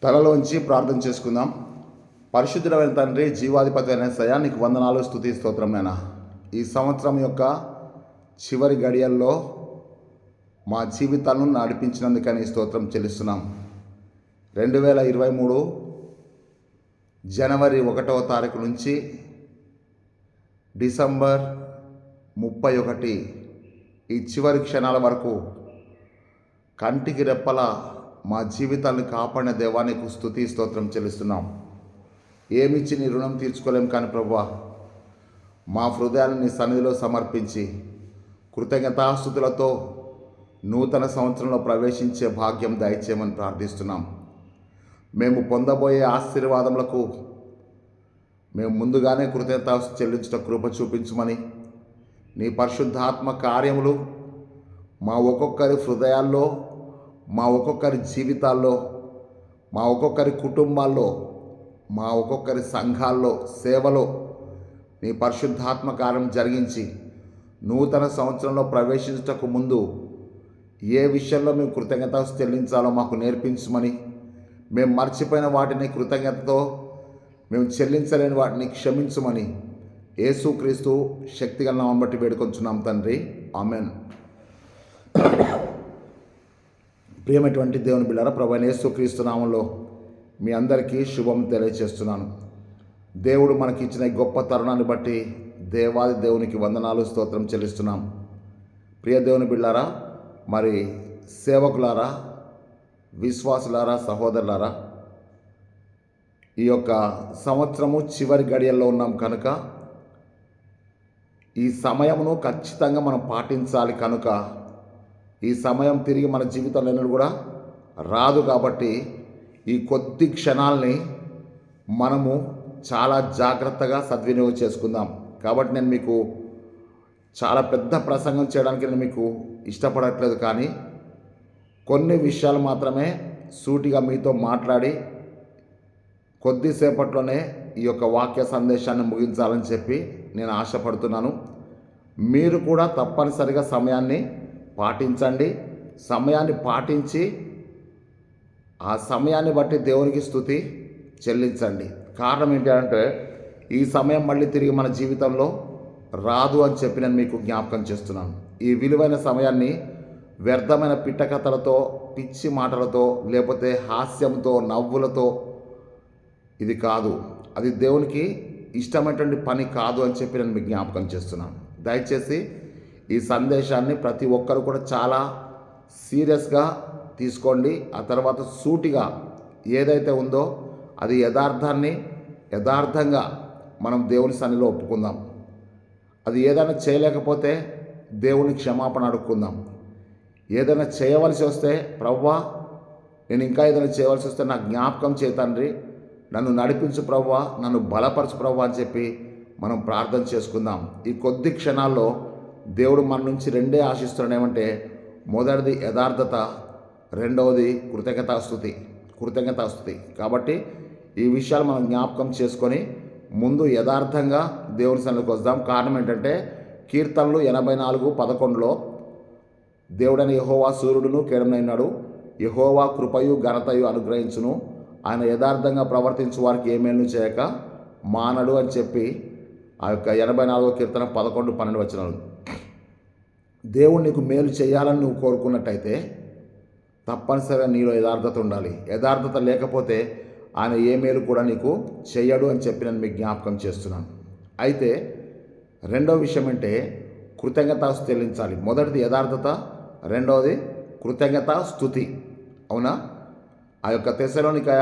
తలలోంచి ప్రార్థన చేసుకుందాం. పరిశుద్ధుడైన తండ్రి, జీవాధిపతి అయిన యేసయ్యా, నీకు వందనాలు, స్తుతి, స్తోత్రం. నాయనా, ఈ సంవత్సరం యొక్క చివరి గడియల్లో మా జీవితాలను నడిపించినందుకని స్తోత్రం చెల్లిస్తున్నాం. 2023 జనవరి 1వ తారీఖు నుంచి డిసెంబర్ 31 ఈ చివరి క్షణాల వరకు కంటికి రెప్పల మా జీవితాన్ని కాపాడిన దేవానికి స్తుతి, స్తోత్రం చెల్లిస్తున్నాం. ఏమిచ్చి నీ రుణం తీర్చుకోలేం. కానీ ప్రభువా, మా హృదయాన్ని నీ సన్నిధిలో సమర్పించి కృతజ్ఞతాస్తుతులతో నూతన సంవత్సరంలో ప్రవేశించే భాగ్యం దయచేయమని ప్రార్థిస్తున్నాం. మేము పొందబోయే ఆశీర్వాదములకు మేము ముందుగానే కృతజ్ఞతాస్తు చెల్లించట కృప చూపించమని, నీ పరిశుద్ధాత్మ కార్యములు మా ఒక్కొక్కరి హృదయాల్లో, మా ఒక్కొక్కరి జీవితాల్లో, మా ఒక్కొక్కరి కుటుంబాల్లో, మా ఒక్కొక్కరి సంఘాల్లో, సేవలో నీ పరిశుద్ధాత్మ కార్యం జరిగించి నూతన సంవత్సరంలో ప్రవేశించటకు ముందు ఏ విషయంలో మేము కృతజ్ఞత చెల్లించాలో మాకు నేర్పించమని, మేము మర్చిపోయిన వాటిని కృతజ్ఞతతో, మేము చెల్లించలేని వాటిని క్షమించమని యేసుక్రీస్తు శక్తిగల నామమును బట్టి వేడుకొంచున్నాం తండ్రి, ఆమెన్. ప్రియమైనటువంటి దేవుని బిడ్డలారా, ప్రభువైన యేసుక్రీస్తు నామంలో మీ అందరికీ శుభం తెలియజేస్తున్నాను. దేవుడు మనకి ఇచ్చిన ఈ గొప్ప తరుణాన్ని బట్టి దేవాది దేవునికి వందనాలు, స్తోత్రం చెల్లిస్తున్నాం. ప్రియ దేవుని బిడ్డలారా, మరి సేవకులారా, విశ్వాసులారా, సహోదరులారా, ఈ యొక్క సంవత్సరము చివరి గడియల్లో ఉన్నాం కనుక ఈ సమయమును ఖచ్చితంగా మనం పాటించాలి. కనుక ఈ సమయం తిరిగి మన జీవితంలో కూడా రాదు. కాబట్టి ఈ కొద్ది క్షణాలని మనము చాలా జాగ్రత్తగా సద్వినియోగం చేసుకుందాం. కాబట్టి నేను మీకు చాలా పెద్ద ప్రసంగం చేయడానికి నేను మీకు ఇష్టపడట్లేదు. కానీ కొన్ని విషయాలు మాత్రమే సూటిగా మీతో మాట్లాడి కొద్దిసేపట్లోనే ఈ యొక్క వాక్య సందేశాన్ని ముగించాలని చెప్పి నేను ఆశపడుతున్నాను. మీరు కూడా తప్పనిసరిగా సమయాన్ని పాటించండి. సమయాన్ని పాటించి ఆ సమయాన్ని బట్టి దేవునికి స్తుతి చెల్లించండి. కారణం ఏంటంటే ఈ సమయం మళ్ళీ తిరిగి మన జీవితంలో రాదు అని చెప్పి నేను మీకు జ్ఞాపకం చేస్తున్నాను. ఈ విలువైన సమయాన్ని వ్యర్థమైన పిట్టకథలతో, పిచ్చి మాటలతో, లేకపోతే హాస్యంతో, నవ్వులతో, ఇది కాదు, అది దేవునికి ఇష్టమైనటువంటి పని కాదు అని చెప్పి నేను మీకు జ్ఞాపకం చేస్తున్నాను. దయచేసి ఈ సందేశాన్ని ప్రతి ఒక్కరు కూడా చాలా సీరియస్గా తీసుకోండి. ఆ తర్వాత సూటిగా ఏదైతే ఉందో అది యథార్థంగా మనం దేవుని సన్నిధిలో ఒప్పుకుందాం. అది ఏదైనా చేయలేకపోతే దేవుని క్షమాపణ అడుక్కుందాం. ఏదైనా చేయవలసి వస్తే, ప్రభువా నేను ఇంకా ఏదైనా చేయవలసి వస్తే నాకు జ్ఞాపకం చేయి తండ్రి, నన్ను నడిపించు ప్రభువా, నన్ను బలపరచు ప్రభువా అని చెప్పి మనం ప్రార్థన చేసుకుందాం. ఈ కొద్ది క్షణాల్లో దేవుడు మన నుంచి రెండే ఆశిస్తున్నాడు. ఏమంటే, మొదటిది యథార్థత, రెండవది కృతజ్ఞతాస్తుతి. కాబట్టి ఈ విషయాలు మనం జ్ఞాపకం చేసుకొని ముందు యథార్థంగా దేవుని సన్నిధికి వద్దాం. కారణం ఏంటంటే, కీర్తనలు 84:11లో దేవుడైన యెహోవా సూర్యుడును కేడమునైనాడు, యెహోవా కృపయు ఘనతయు అనుగ్రహించును, ఆయన యథార్థంగా ప్రవర్తించు వారికి ఏ మేలు చేయక మానడు అని చెప్పి ఆ యొక్క 84వ కీర్తన 11-12 వచనాలు. దేవుడు నీకు మేలు చేయాలని నువ్వు కోరుకున్నట్టయితే తప్పనిసరిగా నీలో యథార్థత ఉండాలి. యథార్థత లేకపోతే ఆయన ఏ మేలు కూడా నీకు చెయ్యడు అని చెప్పి నేను మీకు జ్ఞాపకం చేస్తున్నాను. అయితే రెండో విషయం అంటే కృతజ్ఞతాస్తుతి చెల్లించాలి. మొదటిది యథార్థత, రెండవది కృతజ్ఞతాస్తుతి. అవునా? ఆ యొక్క తెస్సలోనికయ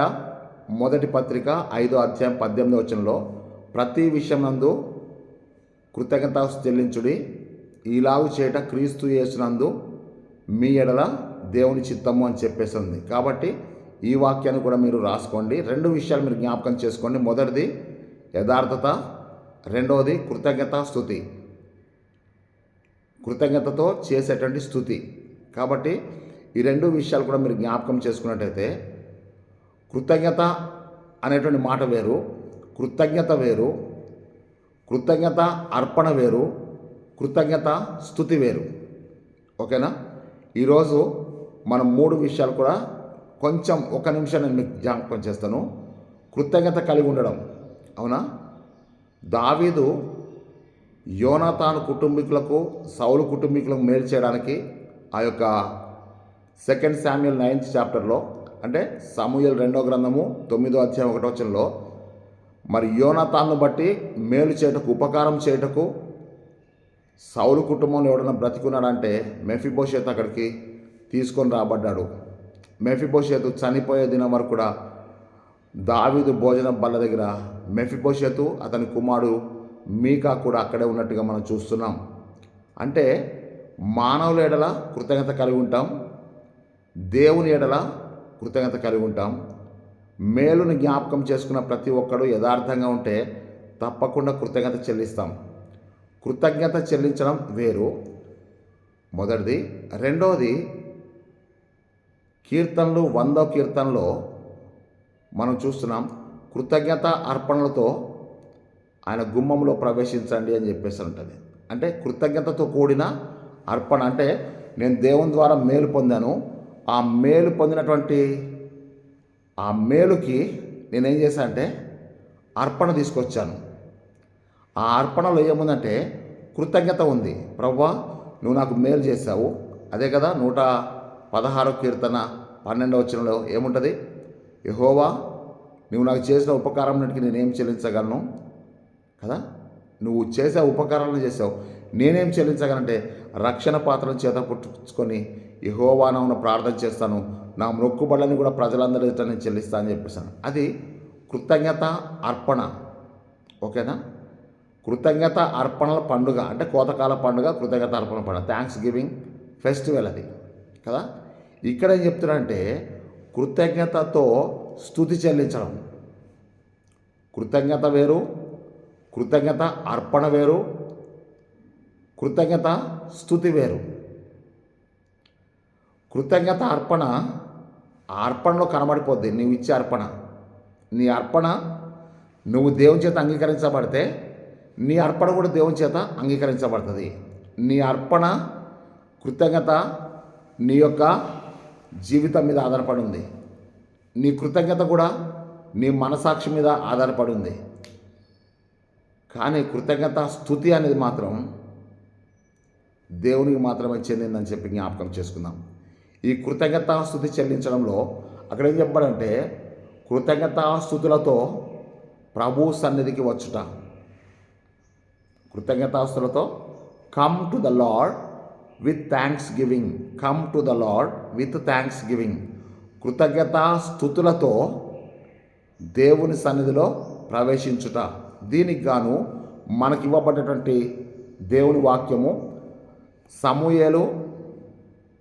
మొదటి పత్రిక 5వ అధ్యాయం 18వ వచనంలో ప్రతి విషయం నందు కృతజ్ఞతాస్తుతి చెల్లించుడి, ఇలాగు చేయట క్రీస్తు యేసునందు మీ ఎడల దేవుని చిత్తము అని చెప్పేసి ఉంది. కాబట్టి ఈ వాక్యాన్ని కూడా మీరు రాసుకోండి. రెండు విషయాలు మీరు జ్ఞాపకం చేసుకోండి. మొదటిది యథార్థత, రెండవది కృతజ్ఞతాస్తుతి, కృతజ్ఞతతో చేసేటువంటి స్తుతి. కాబట్టి ఈ రెండు విషయాలు కూడా మీరు జ్ఞాపకం చేసుకున్నట్టయితే కృతజ్ఞత అనేటువంటి మాట వేరు, కృతజ్ఞత వేరు, కృతజ్ఞత అర్పణ వేరు, కృతజ్ఞత స్తుతి వేరు. ఓకేనా? ఈరోజు మనం 3 విషయాలు కూడా కొంచెం ఒక నిమిషం నేను మీకు జ్ఞాపకం చేస్తాను. కృతజ్ఞత కలిగి ఉండడం. అవునా? దావీదు యోనాతాను కుటుంబీకులకు, సౌలు కుటుంబీకులకు మేలు చేయడానికి ఆ యొక్క 2 శామ్యూయల్ 9th చాప్టర్లో, అంటే సమూయేలు 2వ గ్రంథము 9వ అధ్యాయం 1వ వచనంలో, మరి యోనాతాన్ను బట్టి మేలు చేయుటకు, ఉపకారం చేయుటకు సౌలు కుటుంబంలో ఎవడన్నా బ్రతికున్నాడంటే మెఫీబోషెతు అక్కడికి తీసుకొని రాబడ్డాడు. మెఫీబోషెతు చనిపోయే దినం వరకు కూడా దావీదు భోజన బల్ల దగ్గర మెఫీబోషెతు, అతని కుమారుడు మీకా కూడా అక్కడే ఉన్నట్టుగా మనం చూస్తున్నాం. అంటే మానవుల ఎడల కృతజ్ఞత కలిగి ఉంటాం, దేవుని ఎడల కృతజ్ఞత కలిగి ఉంటాం. మేలుని జ్ఞాపకం చేసుకున్న ప్రతి ఒక్కడు యథార్థంగా ఉంటే తప్పకుండా కృతజ్ఞత చెల్లిస్తాం. కృతజ్ఞత చెల్లించడం వేరు, మొదటిది. రెండవది, కీర్తనలు 100వ కీర్తనలో మనం చూస్తున్నాం, కృతజ్ఞత అర్పణలతో ఆయన గుమ్మంలో ప్రవేశించండి అని చెప్పేసి ఉంటుంది. అంటే కృతజ్ఞతతో కూడిన అర్పణ. అంటే నేను దేవుని ద్వారా మేలు పొందాను, ఆ మేలు పొందినటువంటి ఆ మేలుకి నేనేం చేశాను అంటే అర్పణ తీసుకొచ్చాను. ఆ అర్పణలో ఏముందంటే కృతజ్ఞత ఉంది. ప్రభువా, నువ్వు నాకు మేలు చేశావు. అదే కదా 116వ కీర్తన 12వ వచనంలో ఏముంటుంది? యెహోవా, నువ్వు నాకు చేసిన ఉపకారంకి నేనేం చెల్లించగలను కదా? నువ్వు చేసే ఉపకారాలను చేసావు, నేనేం చెల్లించగలంటే రక్షణ పాత్రను చేత పుట్టుకొని యెహోవా నామమున ప్రార్థన చేస్తాను, నా మొక్కుబడులను కూడా ప్రజలందరి ఎదుట నేను చెల్లిస్తాను అని చెప్పేసాను. అది కృతజ్ఞత అర్పణ. ఓకేనా? కృతజ్ఞత అర్పణల పండుగ అంటే కోతకాల పండుగ, కృతజ్ఞత అర్పణ పండుగ, థ్యాంక్స్ గివింగ్ ఫెస్టివల్ అది కదా. ఇక్కడ ఏం చెప్తున్నారంటే కృతజ్ఞతతో స్తుతి చెల్లించడం. కృతజ్ఞత వేరు, కృతజ్ఞత అర్పణ వేరు, కృతజ్ఞత స్తుతి వేరు. కృతజ్ఞత అర్పణ అర్పణలో కనబడిపోద్ది. నువ్వు ఇచ్చే అర్పణ, నీ అర్పణ నువ్వు దేవుని చేత అంగీకరించబడితే నీ అర్పణ కూడా దేవుని చేత అంగీకరించబడుతుంది. నీ అర్పణ కృతజ్ఞత నీ యొక్క జీవితం మీద ఆధారపడి ఉంది. నీ కృతజ్ఞత కూడా నీ మనసాక్షి మీద ఆధారపడి ఉంది. కానీ కృతజ్ఞత స్తుతి అనేది మాత్రం దేవునికి మాత్రమే చెందిందని చెప్పి జ్ఞాపకం చేసుకుందాం. ఈ కృతజ్ఞత స్తుతి చెల్లించడంలో అక్కడ ఏం చెప్పాడంటే కృతజ్ఞత స్తుతులతో ప్రభు సన్నిధికి వచ్చుట. కృతజ్ఞతాస్తులతో come to the Lord with thanksgiving. Come to the Lord with thanksgiving. కృతజ్ఞతాస్తుతులతో దేవుని సన్నిధిలో ప్రవేశించుట. దీనికి గాను మనకి ఇవ్వబడినటువంటి దేవుని వాక్యము సమూయేలు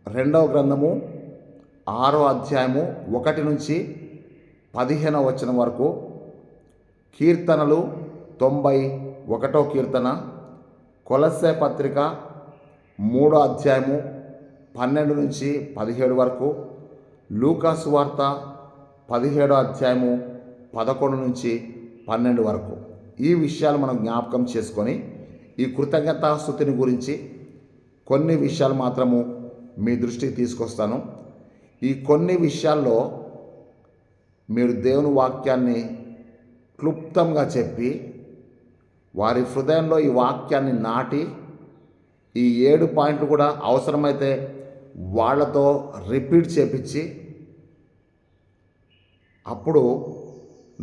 2వ గ్రంథము 6వ అధ్యాయము 1 నుంచి 15వ వచనం వరకు, కీర్తనలు 91వ కీర్తన, కొలస్సే పత్రిక 3వ అధ్యాయము 12 నుంచి 17 వరకు, లూకా సువార్త 17వ అధ్యాయము 11 నుంచి 12 వరకు. ఈ విషయాలు మనం జ్ఞాపకం చేసుకొని ఈ కృతజ్ఞతాస్తుతిని గురించి కొన్ని విషయాలు మాత్రము మీ దృష్టికి తీసుకొస్తాను. ఈ కొన్ని విషయాల్లో మీరు దేవుని వాక్యాన్ని క్లుప్తంగా చెప్పి వారి హృదయంలో ఈ వాక్యాన్ని నాటి ఈ 7 పాయింట్లు కూడా అవసరమైతే వాళ్ళతో రిపీట్ చేపించి అప్పుడు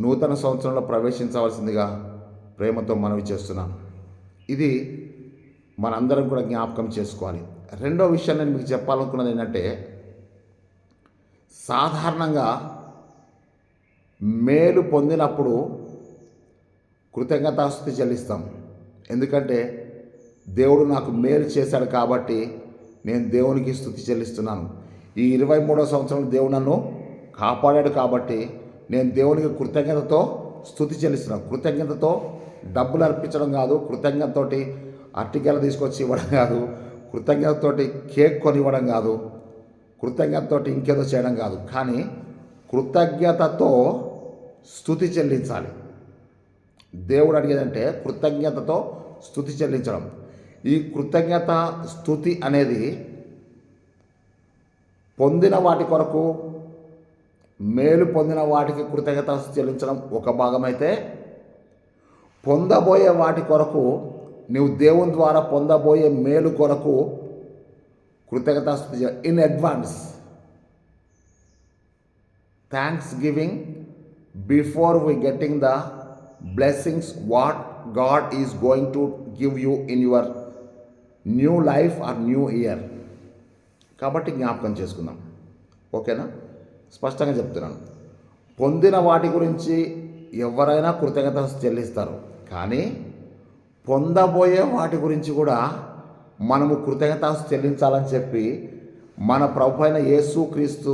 నూతన సంవత్సరంలో ప్రవేశించవలసిందిగా ప్రేమతో మనవి చేస్తున్నాను. ఇది మనందరం కూడా జ్ఞాపకం చేసుకోవాలి. రెండో విషయం నేను మీకు చెప్పాలనుకున్నది ఏంటంటే సాధారణంగా మేలు పొందినప్పుడు కృతజ్ఞతాస్తుతి చెల్లిస్తాం. ఎందుకంటే దేవుడు నాకు మేలు చేశాడు కాబట్టి నేను దేవునికి స్తుతి చెల్లిస్తున్నాను. ఈ 23వ సంవత్సరంలో దేవుడు నన్ను కాపాడాడు కాబట్టి నేను దేవునికి కృతజ్ఞతతో స్తుతి చెల్లిస్తున్నాను. కృతజ్ఞతతో డబ్బులు అర్పించడం కాదు, కృతజ్ఞతతోటి అరటికెల తీసుకొచ్చి ఇవ్వడం కాదు, కృతజ్ఞతతోటి కేక్ కొని ఇవ్వడం కాదు, కృతజ్ఞతతోటి ఇంకేదో చేయడం కాదు. కానీ కృతజ్ఞతతో స్తుతి చెల్లించాలి. దేవుడు అడిగేదంటే కృతజ్ఞతతో స్తుతి చెల్లించడం. ఈ కృతజ్ఞత స్తుతి అనేది పొందిన వాటి కొరకు మేలు పొందిన వాటికి కృతజ్ఞతాస్తుతి చెల్లించడం ఒక భాగమైతే, పొందబోయే వాటి కొరకు, నీవు దేవుని ద్వారా పొందబోయే మేలు కొరకు కృతజ్ఞతాస్తుతి in advance, thanksgiving before we getting the blessings what God is going to give you in your new life or new year. కాబట్టి జ్ఞాపకం చేసుకుందాం. ఓకేనా? స్పష్టంగా చెప్తున్నాను. పొందిన వాటి గురించి ఎవరైనా కృతజ్ఞత చెల్లిస్తారు, కానీ పొందబోయే వాటి గురించి కూడా మనము కృతజ్ఞత చెల్లించాలని చెప్పి మన ప్రభు అయిన యేసుక్రీస్తు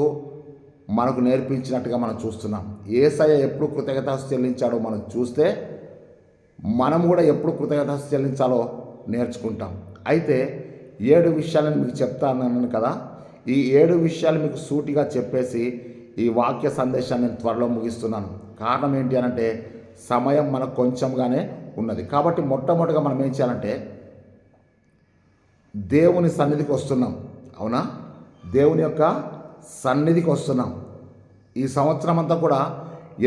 మనకు నేర్పించినట్టుగా మనం చూస్తున్నాం. యేసయ్య ఎప్పుడు కృతజ్ఞత చెల్లించాడో మనం చూస్తే మనం కూడా ఎప్పుడు కృతజ్ఞత చెల్లించాలో నేర్చుకుంటాం. అయితే 7 విషయాలను మీకు చెప్తానన్నాను కదా. ఈ 7 విషయాలు మీకు సూటిగా చెప్పేసి ఈ వాక్య సందేశాన్ని నేను త్వరలో ముగిస్తున్నాను. కారణం ఏంటి అనంటే సమయం మనకు కొంచెంగానే ఉన్నది. కాబట్టి మొట్టమొదటిగా మనం ఏం చేయాలంటే దేవుని సన్నిధికి వస్తున్నాం. అవునా? దేవుని యొక్క సన్నిధికి వస్తున్నాం. ఈ సంవత్సరం అంతా కూడా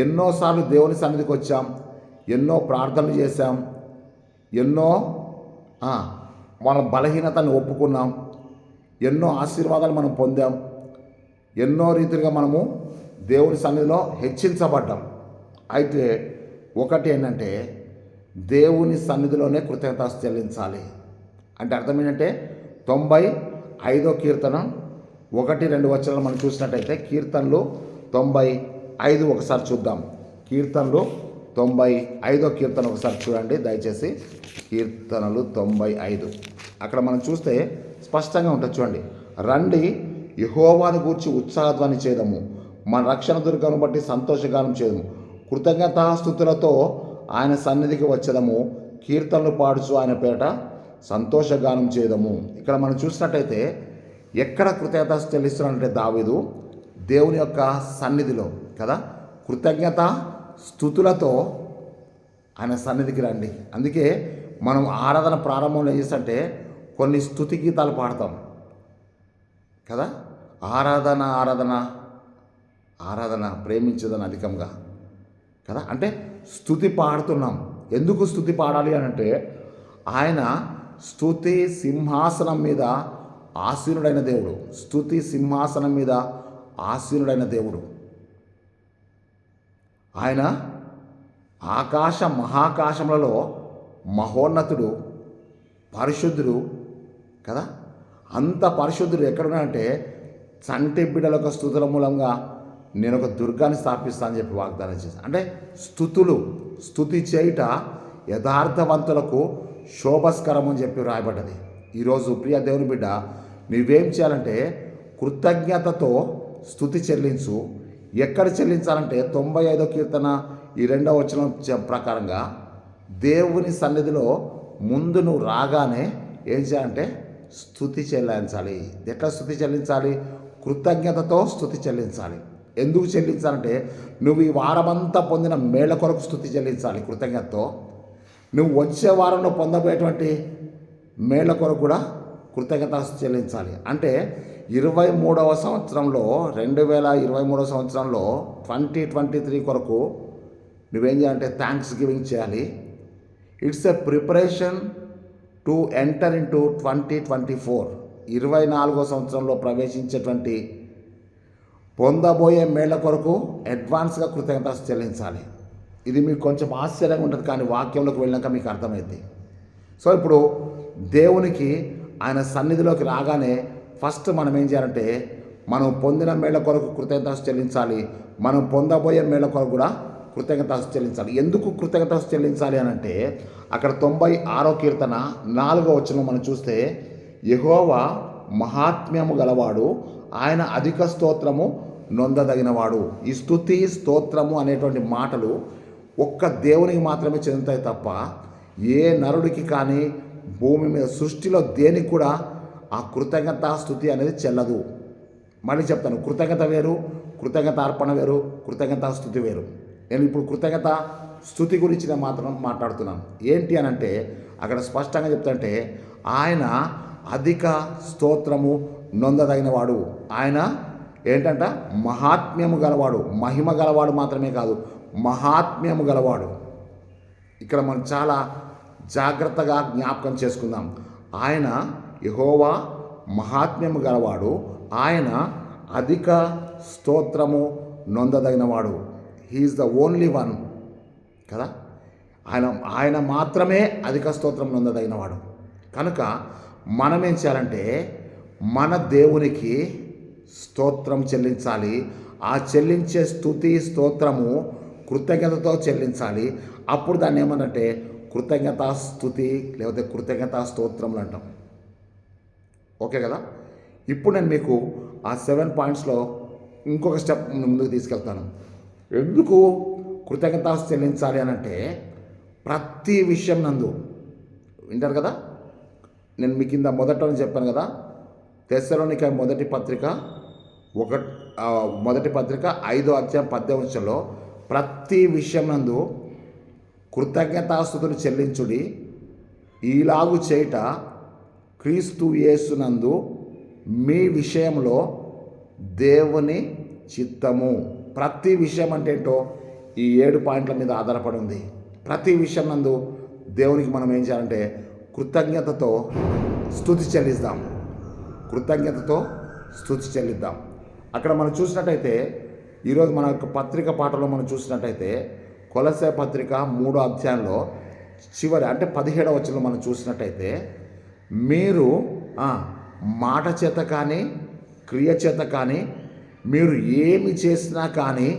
ఎన్నోసార్లు దేవుని సన్నిధికి వచ్చాం, ఎన్నో ప్రార్థనలు చేశాం, ఎన్నో మన బలహీనతను ఒప్పుకున్నాం, ఎన్నో ఆశీర్వాదాలు మనం పొందాం, ఎన్నో రీతిగా మనము దేవుని సన్నిధిలో హెచ్చించబడ్డాం. అయితే ఒకటి ఏంటంటే దేవుని సన్నిధిలోనే కృతజ్ఞత చెల్లించాలి. అంటే అర్థం ఏంటంటే 95వ కీర్తన 1-2 వచనాలు మనం చూసినట్టయితే, కీర్తనలు 95 ఒకసారి చూద్దాం. కీర్తనలు 95వ కీర్తన ఒకసారి చూడండి దయచేసి. కీర్తనలు 95 అక్కడ మనం చూస్తే స్పష్టంగా ఉంటుంది. చూడండి, రండి యెహోవాను గూర్చి ఉత్సాహధ్వని చేదము, మన రక్షణ దుర్గమును బట్టి సంతోషగానం చేదము, కృతజ్ఞతాస్తుతులతో ఆయన సన్నిధికి వచ్చేదము, కీర్తనలు పాడుచు ఆయన పేట సంతోషగానం చేదము. ఇక్కడ మనం చూసినట్టయితే ఎక్కడ కృతజ్ఞత చెల్లిస్తున్నాడంటే దావీదు దేవుని యొక్క సన్నిధిలో కదా. కృతజ్ఞత స్తుతులతో ఆయన సన్నిధికి రండి. అందుకే మనం ఆరాధన ప్రారంభంలో చేస్తుంటే కొన్ని స్తుతి గీతాలు పాడతాం కదా. ఆరాధన ఆరాధన ఆరాధన ప్రేమించదని అధికంగా కదా. అంటే స్తుతి పాడుతున్నాం. ఎందుకు స్తుతి పాడాలి అని అంటే ఆయన స్తుతి సింహాసనం మీద ఆసీనుడైన దేవుడు. స్తుతి సింహాసనం మీద ఆసీనుడైన దేవుడు. ఆయన ఆకాశ మహాకాశములలో మహోన్నతుడు, పరిశుద్ధుడు కదా. అంత పరిశుద్ధుడు ఎక్కడున్నాడంటే చంటి బిడ్డల యొక్క స్తుతుల మూలంగా నేను ఒక దుర్గాన్ని స్థాపిస్తానని చెప్పి వాగ్దానం చేశాను. అంటే స్తుతి చేయుట యథార్థవంతులకు శోభస్కరం అని చెప్పి రాయబడ్డది. ఈరోజు ప్రియ దేవుని బిడ్డ, నువ్వేం చేయాలంటే కృతజ్ఞతతో స్తుతి చెల్లించు. ఎక్కడ చెల్లించాలంటే 95వ కీర్తన 2వ వచనం ప్రకారంగా దేవుని సన్నిధిలో ముందు నువ్వు రాగానే ఏం చేయాలంటే స్తుతి చెల్లించాలి. ఎట్లా స్తుతి చెల్లించాలి? కృతజ్ఞతతో స్తుతి చెల్లించాలి. ఎందుకు చెల్లించాలంటే నువ్వు ఈ వారమంతా పొందిన మేళ్ల కొరకు స్తుతి చెల్లించాలి కృతజ్ఞతతో. నువ్వు వచ్చే వారంలో పొందబోయేటువంటి మేళ్ల కొరకు కూడా కృతజ్ఞత చెల్లించాలి. అంటే 23వ సంవత్సరంలో 2023వ సంవత్సరంలో 2023 కొరకు నువ్వేం చేయాలంటే థ్యాంక్స్ గివింగ్ చేయాలి. It's a preparation to enter in to 2024. 24వ సంవత్సరంలో ప్రవేశించేటువంటి పొందబోయే మేళ్ల కొరకు అడ్వాన్స్గా కృతజ్ఞత చెల్లించాలి. ఇది మీకు కొంచెం ఆశ్చర్యంగా ఉంటుంది, కానీ వాక్యంలోకి వెళ్ళాక మీకు అర్థమైంది. సో ఇప్పుడు దేవునికి ఆయన సన్నిధిలోకి రాగానే ఫస్ట్ మనం ఏం చేయాలంటే మనం పొందిన మేళ్ల కొరకు కృతజ్ఞత చెల్లించాలి. మనం పొందబోయే మేళ్ల కొరకు కూడా కృతజ్ఞత చెల్లించాలి. ఎందుకు కృతజ్ఞత చెల్లించాలి అని అంటే అక్కడ 96వ కీర్తన 4వ వచనం మనం చూస్తే, యెహోవా మహాత్మ్యము గలవాడు, ఆయన అధిక స్తోత్రము నొందదగినవాడు. ఈ స్తుతి స్తోత్రము అనేటువంటి మాటలు ఒక్క దేవునికి మాత్రమే చెందుతాయి తప్ప ఏ నరుడికి కానీ భూమి మీద సృష్టిలో దేనికి కూడా ఆ కృతజ్ఞత స్తుతి అనేది చెల్లదు. మళ్ళీ చెప్తాను, కృతజ్ఞత వేరు, కృతజ్ఞత అర్పణ వేరు, కృతజ్ఞత స్తుతి వేరు. నేను ఇప్పుడు కృతజ్ఞత స్తుతి గురించి నేను మాత్రం మాట్లాడుతున్నాను. ఏంటి అని అంటే అక్కడ స్పష్టంగా చెప్తుంటే ఆయన అధిక స్తోత్రము నొందదగినవాడు, ఆయన ఏంటంట? మహాత్మ్యము గలవాడు. మహిమ గలవాడు మాత్రమే కాదు, మహాత్మ్యము గలవాడు. ఇక్కడ మనం చాలా జాగ్రత్తగా జ్ఞాపకం చేసుకుందాం. ఆయన యెహోవా మహాత్మ్యము గలవాడు, ఆయన అధిక స్తోత్రము నొందదగినవాడు. హీఈస్ ద ఓన్లీ వన్ కదా. ఆయన మాత్రమే అధిక స్తోత్రం నొందదగినవాడు. కనుక మనం ఏం చేయాలంటే మన దేవునికి స్తోత్రం చెల్లించాలి. ఆ చెల్లించే స్తుతి స్తోత్రము కృతజ్ఞతతో చెల్లించాలి. అప్పుడు దాన్ని ఏమనంటే కృతజ్ఞతా స్తుతి లేకపోతే కృతజ్ఞతా స్తోత్రములు అంటాం. ఓకే కదా. ఇప్పుడు నేను మీకు ఆ 7 పాయింట్స్లో ఇంకొక స్టెప్ ముందుకు తీసుకెళ్తాను. ఎందుకు కృతజ్ఞత చెల్లించాలి అని అంటే ప్రతి విషయం నందు వింటారు కదా. నేను మీ కింద మొదట్లో చెప్పాను కదా, తెస్సలోనిక మొదటి పత్రిక 5వ అధ్యాయం 10వ వచనంలో ప్రతి విషయం నందు కృతజ్ఞతాస్తుతులు చెల్లించుడి, ఈలాగు చేయుట క్రీస్తు యేసునందు మీ విషయంలో దేవుని చిత్తము. ప్రతి విషయం అంటే ఏంటో ఈ 7 పాయింట్ల మీద ఆధారపడి ఉంది. ప్రతి విషయం నందు దేవునికి మనం ఏం చేయాలంటే కృతజ్ఞతతో స్తుతి చెల్లిద్దాం. కృతజ్ఞతతో స్తుతి చెల్లిద్దాం. అక్కడ మనం చూసినట్టయితే ఈరోజు మన యొక్క పత్రిక పాఠంలో మనం చూసినట్టయితే కొలస్సే పత్రిక 3వ అధ్యాయంలో చివరి అంటే 17వ వచనంలో మనం చూసినట్టయితే మీరు మాట చేత కానీ క్రియ చేత కానీ మీరు ఏమి చేసినా కానీ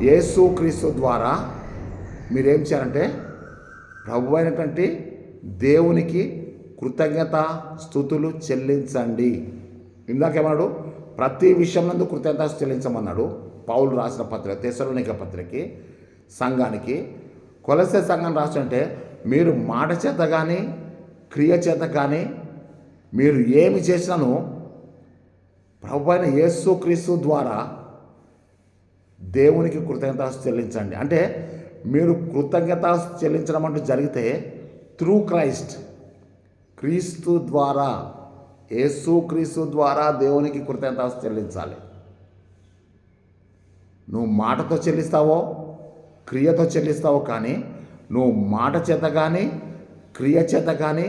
యేసుక్రీస్తు ద్వారా మీరేం చేయాలంటే ప్రభు అయినటువంటి దేవునికి కృతజ్ఞత స్తుతులు చెల్లించండి. ఇందాకేమన్నాడు? ప్రతి విషయం నందు కృతజ్ఞత చెల్లించమన్నాడు పౌలు రాసిన పత్రిక తెస్సలోనిక పత్రికకి సంఘానికి. కొలస్సే సంఘం రాసినంటే మీరు మాట చేత కానీ క్రియ చేత కానీ మీరు ఏమి చేసినాను ప్రభు అయిన యేసుక్రీస్తు ద్వారా దేవునికి కృతజ్ఞత చెల్లించండి. అంటే మీరు కృతజ్ఞత చెల్లించడం అంటూ జరిగితే త్రూ క్రీస్తు ద్వారా యేసుక్రీస్తు ద్వారా దేవునికి కృతజ్ఞత చెల్లించాలి. నువ్వు మాటతో చెల్లిస్తావో క్రియతో చెల్లిస్తావో కానీ నువ్వు మాట చేత కానీ క్రియ చేత కానీ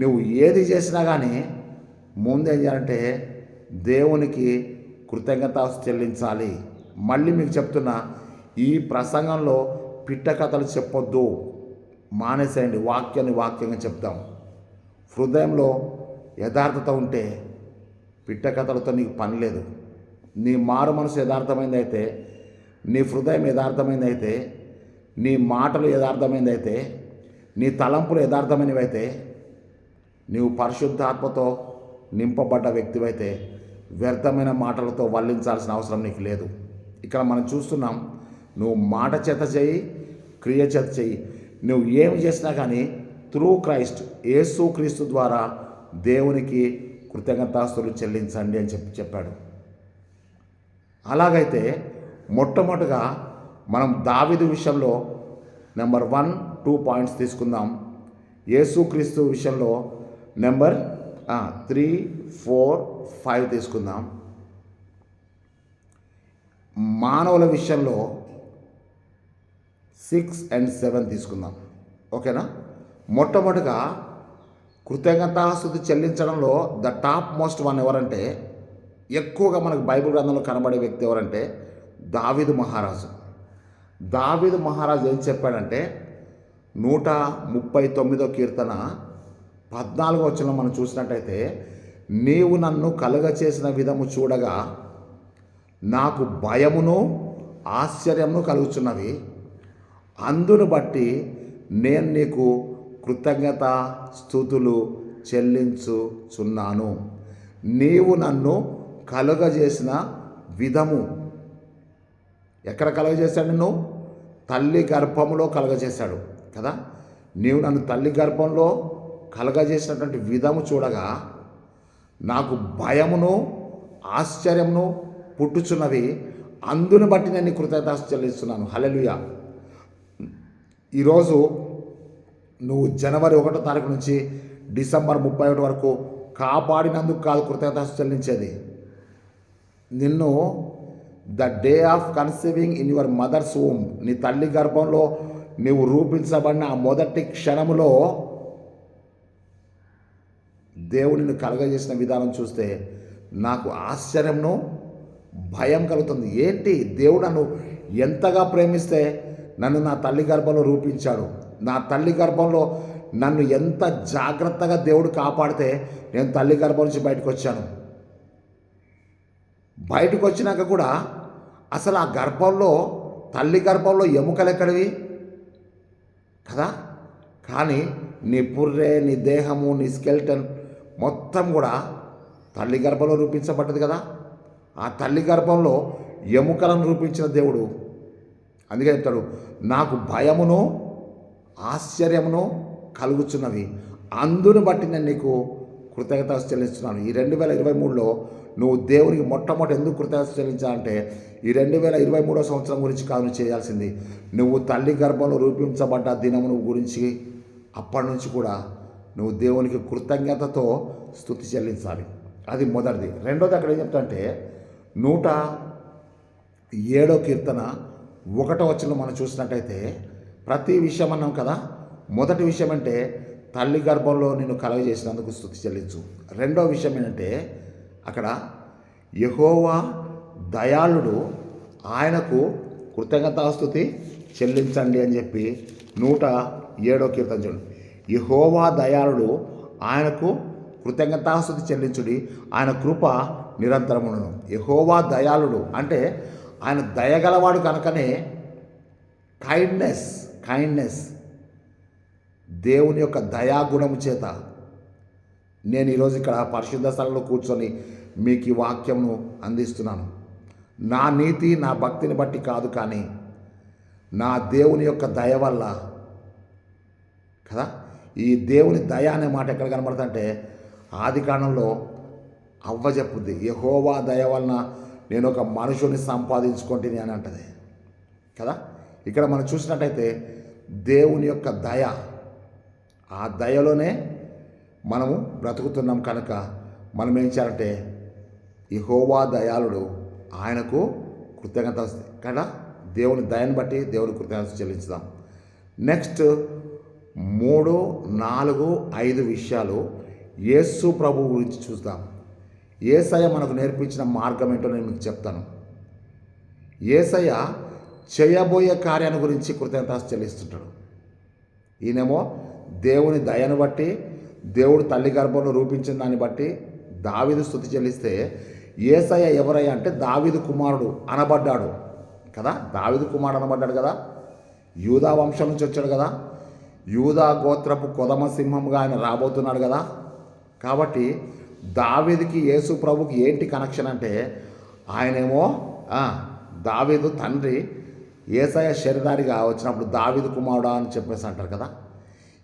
నువ్వు ఏది చేసినా కానీ ముందేం చేయాలంటే దేవునికి కృతజ్ఞత చెల్లించాలి. మళ్ళీ మీకు చెప్తున్నా, ఈ ప్రసంగంలో పిట్ట కథలు చెప్పొద్దు, మానేసేయండి. వాక్యంగా చెప్తాం. హృదయంలో యథార్థత ఉంటే పిట్ట కథలతో నీకు పని లేదు. నీ మారు మనసు యథార్థమైందైతే, నీ హృదయం యథార్థమైందైతే, నీ మాటలు యథార్థమైందైతే, నీ తలంపులు యథార్థమైనవైతే, నీవు పరిశుద్ధాత్మతో నింపబడ్డ వ్యక్తివైతే వ్యర్థమైన మాటలతో వల్లించాల్సిన అవసరం నీకు లేదు. ఇక్కడ మనం చూస్తున్నాం, నువ్వు మాట చేత చేయి, క్రియ చేత చేయి, నువ్వు ఏమి చేసినా కానీ త్రూ యేసుక్రీస్తు ద్వారా దేవునికి కృతజ్ఞతాస్తుతులు చెల్లించండి అని చెప్పాడు. అలాగైతే మొట్టమొదటిగా మనం దావీదు విషయంలో నెంబర్ 1, 2 పాయింట్స్ తీసుకుందాం. యేసుక్రీస్తు విషయంలో నెంబర్ 3, 4, 5 తీసుకుందాం. మానవుల విషయంలో 6 and 7 తీసుకుందాం. ఓకేనా. మొట్టమొదటిగా కృతజ్ఞతాస్తుతి చెల్లించడంలో ద టాప్ మోస్ట్ వన్ ఎవరంటే, ఎక్కువగా మనకు బైబిల్ గ్రంథంలో కనబడే వ్యక్తి ఎవరంటే దావీదు మహారాజు. దావీదు మహారాజు ఏం చెప్పాడంటే 139వ కీర్తన 14వ వచనంలో మనం చూసినట్టయితే, నీవు నన్ను కలుగచేసిన విధము చూడగా నాకు భయమును ఆశ్చర్యమును కలుగుచున్నవి, అందును బట్టి నేను నీకు కృతజ్ఞత స్తుతులు చెల్లించుచున్నాను. నీవు నన్ను కలుగజేసిన విధము, ఎక్కడ కలుగజేశాడు? నిన్ను తల్లి గర్భములో కలుగజేశాడు కదా. నీవు నన్ను తల్లి గర్భంలో కలుగజేసినటువంటి విధము చూడగా నాకు భయమును ఆశ్చర్యమును పుట్టుచున్నవి, అందును బట్టి నేను కృతజ్ఞత చెల్లిస్తున్నాను. హల్లెలూయా. ఈరోజు నువ్వు జనవరి 1వ తారీఖు నుంచి డిసెంబర్ 31 వరకు కాపాడినందుకు కాదు కృతజ్ఞత చెల్లించేది. నిన్ను the day of conceiving in your mothers womb, నీ తల్లి గర్భంలో నీవు రూపించబడిన ఆ మొదటి క్షణములో దేవుడిని కలగజేసిన విధానం చూస్తే నాకు ఆశ్చర్యంను భయం కలుగుతుంది. ఏంటి, దేవుడు నన్ను ఎంతగా ప్రేమిస్తే నన్ను నా తల్లి గర్భంలో రూపించాడు, నా తల్లి గర్భంలో నన్ను ఎంత జాగ్రత్తగా దేవుడు కాపాడితే నేను తల్లి గర్భం నుంచి బయటకు వచ్చాను. బయటకు వచ్చినాక కూడా అసలు ఆ గర్భంలో, తల్లి గర్భంలో ఎముకలు ఎక్కడివి కదా, కానీ నీ పుర్రె, నీ దేహము, నీ స్కెల్టన్ మొత్తం కూడా తల్లి గర్భంలో రూపించబడ్డది కదా. ఆ తల్లి గర్భంలో ఎముకలను రూపించిన దేవుడు అందుకే చెప్తాడు, నాకు భయమును ఆశ్చర్యమును కలుగుచున్నవి, అందును బట్టి నేను నీకు కృతజ్ఞత చెల్లిస్తున్నాను. ఈ 2023లో నువ్వు దేవునికి మొట్టమొదటి ఎందుకు కృతజ్ఞత చెల్లించాలంటే ఈ 2023 సంవత్సరం గురించి కాదు నువ్వు చేయాల్సింది, నువ్వు తల్లి గర్భంలో రూపించబడ్డ దినమును గురించి అప్పటి నుంచి కూడా నువ్వు దేవునికి కృతజ్ఞతతో స్తుతి చెల్లించాలి. అది మొదటిది. రెండోది అక్కడ ఏం చెప్తాంటే 107వ కీర్తన 1వ వచనంలో మనం చూసినట్టయితే ప్రతి విషయం అన్నాం కదా. మొదటి విషయం అంటే తల్లి గర్భంలో నిన్ను కలుగజేసినందుకు స్తుతి చెల్లించు. రెండో విషయం ఏంటంటే అక్కడ యెహోవా దయాళుడు, ఆయనకు కృతజ్ఞతాస్తుతి చెల్లించండి అని చెప్పి 107వ కీర్తన చూడండి. యెహోవా దయాళుడు, ఆయనకు కృతజ్ఞతాస్తుతి చెల్లించుడి, ఆయన కృప నిరంతరమును. యెహోవా దయాళుడు అంటే ఆయన దయగలవాడు కనుకనే కైండ్నెస్ దేవుని యొక్క దయాగుణము చేత నేను ఈరోజు ఇక్కడ పరిశుద్ధ స్థలంలో కూర్చొని మీకు ఈ వాక్యంను అందిస్తున్నాను. నా నీతి, నా భక్తిని బట్టి కాదు, కానీ నా దేవుని యొక్క దయ వల్ల కదా. ఈ దేవుని దయ అనే మాట ఎక్కడ కనబడుతుందంటే ఆది కాండంలో అవ్వ చెప్పుద్ది, యెహోవా దయ వలన నేను ఒక మనుషుని సంపాదించుకుంటుని అని అంటది కదా. ఇక్కడ మనం చూసినట్టయితే దేవుని యొక్క దయ, ఆ దయలోనే మనము బ్రతుకుతున్నాం కనుక మనం ఏం చేయాలంటే యెహోవా దయాళుడు, ఆయనకు కృతజ్ఞత కదా. దేవుని దయను బట్టి దేవుని కృతజ్ఞత చెల్లించుదాం. నెక్స్ట్ 3, 4, 5 విషయాలు యేసు ప్రభు గురించి చూద్దాం. యేసయ్య మనకు నేర్పించిన మార్గం ఏంటో నేను మీకు చెప్తాను. యేసయ్య చేయబోయే కార్యాన్ని గురించి కృతజ్ఞత చెల్లిస్తుంటాడు. ఈయనేమో దేవుని దయను బట్టి, దేవుడు తల్లి గర్భంలో రూపించిన దాన్ని బట్టి దావీదు స్తుతి చెల్లిస్తే, యేసయ్య ఎవరయ్యా అంటే దావీదు కుమారుడు అనబడ్డాడు కదా. దావీదు కుమారుడు అనబడ్డాడు కదా, యూదా వంశం నుంచి వచ్చాడు కదా, యూదా గోత్రపు కొదమ సింహంగా ఆయన రాబోతున్నాడు కదా. కాబట్టి దావీదుకి యేసు ప్రభుకి ఏంటి కనెక్షన్ అంటే, ఆయనేమో దావీదు తండ్రి, యేసయ్య శరీరారిగా వచ్చినప్పుడు దావీదు కుమారుడా అని చెప్పేసి అంటారు కదా.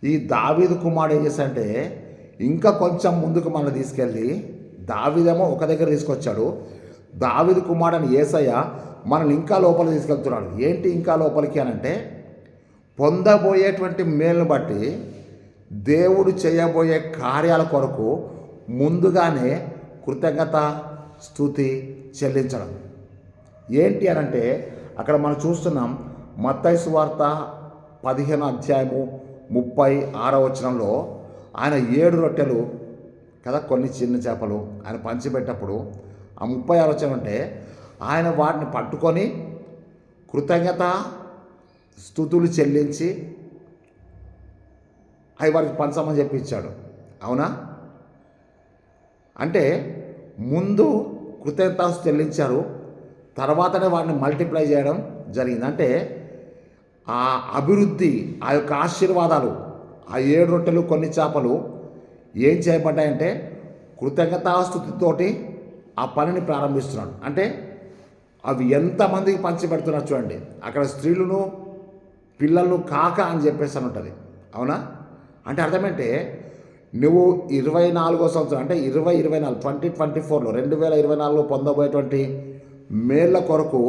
ఈ దావీదు కుమారుడు ఏం చేశాడంటే ఇంకా కొంచెం ముందుకు మనల్ని తీసుకెళ్ళి, దావీదేమో ఒక దగ్గర తీసుకొచ్చాడు, దావీదు కుమారుడు అని యేసయ్య మనల్ని ఇంకా లోపలికి తీసుకెళ్తున్నాడు. ఏంటి ఇంకా లోపలికి అని అంటే, పొందబోయేటువంటి మేలును బట్టి దేవుడు చేయబోయే కార్యాల కొరకు ముందుగానే కృతజ్ఞత స్తుతి చెల్లించడం. ఏంటి అని అంటే అక్కడ మనం చూస్తున్నాం మత్తయి సువార్త 15వ అధ్యాయము 36వ వచనంలో ఆయన 7 రొట్టెలు కదా, కొన్ని చిన్న చేపలు ఆయన పంచిపెట్టప్పుడు ఆ 36వ వచనం అంటే ఆయన వాటిని పట్టుకొని కృతజ్ఞత స్తుతులు చెల్లించి అవి వారికి పంచమని చెప్పి ఇచ్చాడు. అవునా? అంటే ముందు కృతజ్ఞత చెల్లించారు, తర్వాతనే వాటిని మల్టిప్లై చేయడం జరిగింది. అంటే ఆ అభివృద్ధి, ఆ యొక్క ఆశీర్వాదాలు, ఆ 7 రొట్టెలు కొన్ని చేపలు ఏం చేయబడ్డాయంటే కృతజ్ఞతాస్తుతితోటి ఆ పనిని ప్రారంభిస్తున్నాడు. అంటే అవి ఎంతమందికి పంచిపెడుతున్నారు చూడండి. అక్కడ స్త్రీలను పిల్లలను కాక అని చెప్పేసి అని ఉంటుంది. అవునా? అంటే అర్థమంటే నువ్వు 24వ సంవత్సరం అంటే 2024 2024లో పొందబోయేటువంటి మేళ్ళ కొరకు,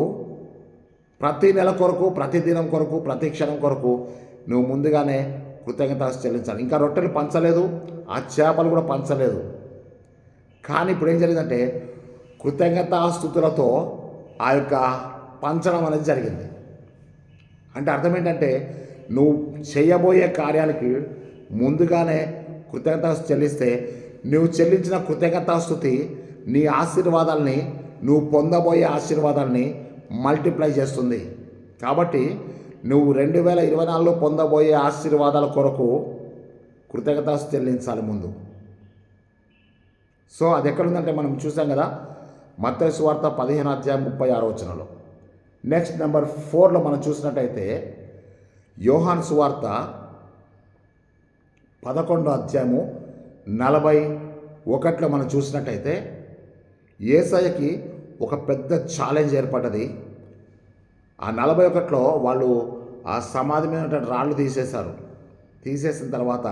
ప్రతి నెల కొరకు, ప్రతి దినం కొరకు, ప్రతి క్షణం కొరకు నువ్వు ముందుగానే కృతజ్ఞత చెల్లించాలి. ఇంకా రొట్టెలు పంచలేదు, ఆ చేపలు కూడా పంచలేదు. కానీ ఇప్పుడు ఏం జరిగిందంటే కృతజ్ఞతాస్తుతులతో ఆ యొక్క పంచడం అనేది జరిగింది. అంటే అర్థం ఏంటంటే నువ్వు చేయబోయే కార్యానికి ముందుగానే కృతజ్ఞతాస్తుతి చెల్లిస్తే నువ్వు చెల్లించిన కృతజ్ఞతాస్తుతి నీ ఆశీర్వాదాలని, నువ్వు పొందబోయే ఆశీర్వాదాలని మల్టిప్లై చేస్తుంది. కాబట్టి నువ్వు 2024లో పొందబోయే ఆశీర్వాదాల కొరకు కృతజ్ఞతాస్తుతి చెల్లించాలి ముందు. సో అది ఎక్కడుందంటే మనం చూసాం కదా, మత్తయి సువార్త 15:36. నెక్స్ట్ నెంబర్ 4లో మనం చూసినట్టయితే యోహాను సువార్త 11:41 మనం చూసినట్టయితే యేసయ్యకి ఒక పెద్ద ఛాలెంజ్ ఏర్పడ్డది. ఆ 41లో వాళ్ళు ఆ సమాధి మీద రాళ్ళు తీసేశారు. తీసేసిన తర్వాత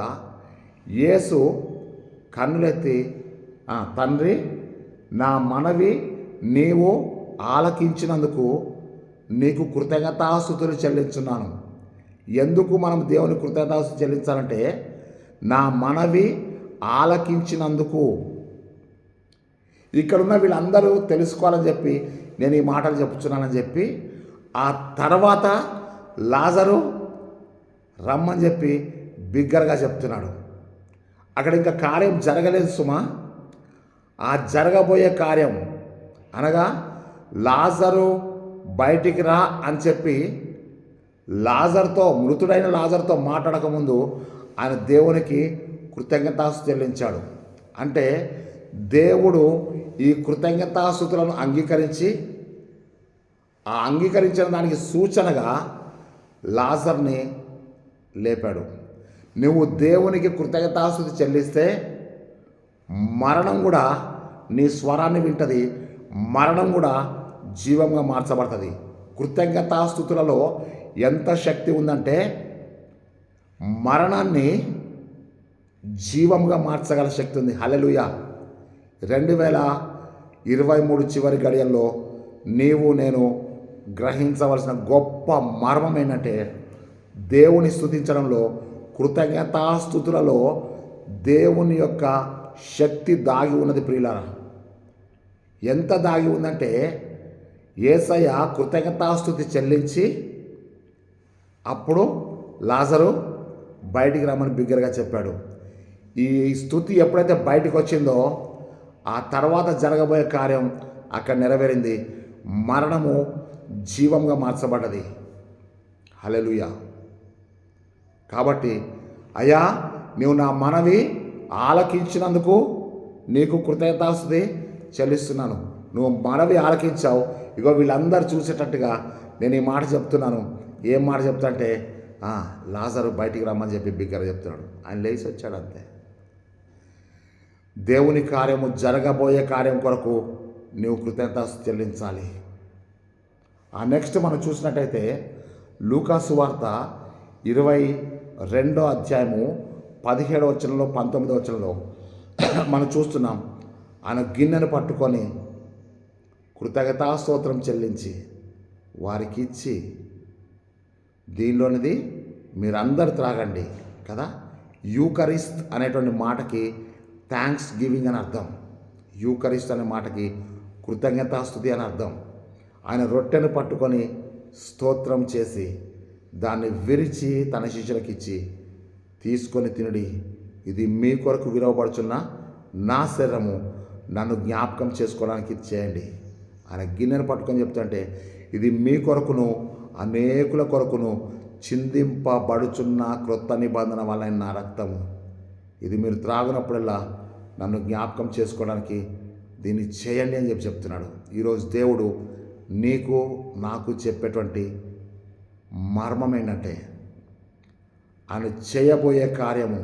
యేసు కన్నులెత్తి, తండ్రి, నా మనవి నీవు ఆలకించినందుకు నీకు కృతజ్ఞతాస్తుతులు చెల్లించున్నాను. ఎందుకు మనం దేవుని కృతజ్ఞతాస్తుతులు చెల్లించాలంటే నా మనవి ఆలకించినందుకు. ఇక్కడున్న వీళ్ళందరూ తెలుసుకోవాలని చెప్పి నేను ఈ మాటలు చెప్పుచున్నానని చెప్పి ఆ తర్వాత లాజరు రమ్మని చెప్పి బిగ్గరగా చెప్తున్నాడు. అక్కడ ఇంకా కార్యం జరగలేదు సుమా. ఆ జరగబోయే కార్యం అనగా లాజరు బయటికి రా అని చెప్పి మృతుడైన లాజర్తో మాట్లాడకముందు ఆయన దేవునికి కృతజ్ఞతాస్తుతి చెల్లించాడు. అంటే దేవుడు ఈ కృతజ్ఞతాస్తుతులను అంగీకరించి ఆ అంగీకరించిన దానికి సూచనగా లాజర్ని లేపాడు. నువ్వు దేవునికి కృతజ్ఞతాస్తుతి చెల్లిస్తే మరణం కూడా నీ స్వరాన్ని వింటది, మరణం కూడా జీవంగా మార్చబడుతుంది. కృతజ్ఞతాస్తుతులలో ఎంత శక్తి ఉందంటే మరణాన్ని జీవంగా మార్చగల శక్తి ఉంది. హల్లెలూయా. 2023 చివరి గడియల్లో నీవు నేను గ్రహించవలసిన గొప్ప మర్మం ఏంటంటే దేవుని స్తుతించడంలో, కృతజ్ఞతాస్తుతులలో దేవుని యొక్క శక్తి దాగి ఉన్నది. ప్రియులారా, ఎంత దాగి ఉందంటే యేసయ్య కృతజ్ఞతాస్తుతి చెల్లించి అప్పుడు లాజరు బయటికి రమ్మని బిగ్గరగా చెప్పాడు. ఈ స్తుతి ఎప్పుడైతే బయటకు వచ్చిందో ఆ తర్వాత జరగబోయే కార్యం అక్కడ నెరవేరింది. మరణము జీవంగా మార్చబడ్డది. హల్లెలూయా. కాబట్టి అయ్యా, నీవు నా మనవి ఆలకించినందుకు నీకు కృతజ్ఞతాస్తుతి చెల్లిస్తున్నాను. నువ్వు మనవి ఆలకించావు. ఇగో వీళ్ళందరూ చూసేటట్టుగా నేను ఈ మాట చెప్తున్నాను. ఏం మాట చెప్తా అంటే లాజరు బయటికి రమ్మని చెప్పి బిగ్గర చెప్తున్నాడు. ఆయన లేచి వచ్చాడు అంతే. దేవుని కార్యము, జరగబోయే కార్యం కొరకు నీవు కృతజ్ఞతాస్తుతి చెల్లించాలి. ఆ నెక్స్ట్ మనం చూసినట్టయితే లూకా సువార్త 22:17, 19 మనం చూస్తున్నాం. ఆయన గిన్నెను పట్టుకొని కృతజ్ఞతాస్తోత్రం చెల్లించి వారికి ఇచ్చి, దీనిలోనిది మీరందరూ త్రాగండి కదా. యూకరిస్ట్ అనేటువంటి మాటకి థ్యాంక్స్ గివింగ్ అని అర్థం. యూకరిస్ట్ అనే మాటకి కృతజ్ఞతాస్తుతి అని అర్థం. ఆయన రొట్టెను పట్టుకొని స్తోత్రం చేసి దాన్ని విరిచి తన శిష్యులకు ఇచ్చి, తీసుకొని తినుడి, ఇది మీ కొరకు విరవబడుచున్న నా శరీరము, నన్ను జ్ఞాపకం చేసుకోవడానికి చేయండి. ఆయన గిన్నెను పట్టుకొని చెప్తుంటే ఇది మీ కొరకును అనేకుల కొరకును చిందింపబడుచున్న క్రొత్త నిబంధన వల్ల నా రక్తము, ఇది మీరు త్రాగునప్పుడల్లా నన్ను జ్ఞాపకం చేసుకోవడానికి దీన్ని చేయండి అని చెప్తున్నాడు. ఈరోజు దేవుడు నీకు నాకు చెప్పేటువంటి మర్మం ఏంటంటే ఆయన చేయబోయే కార్యము,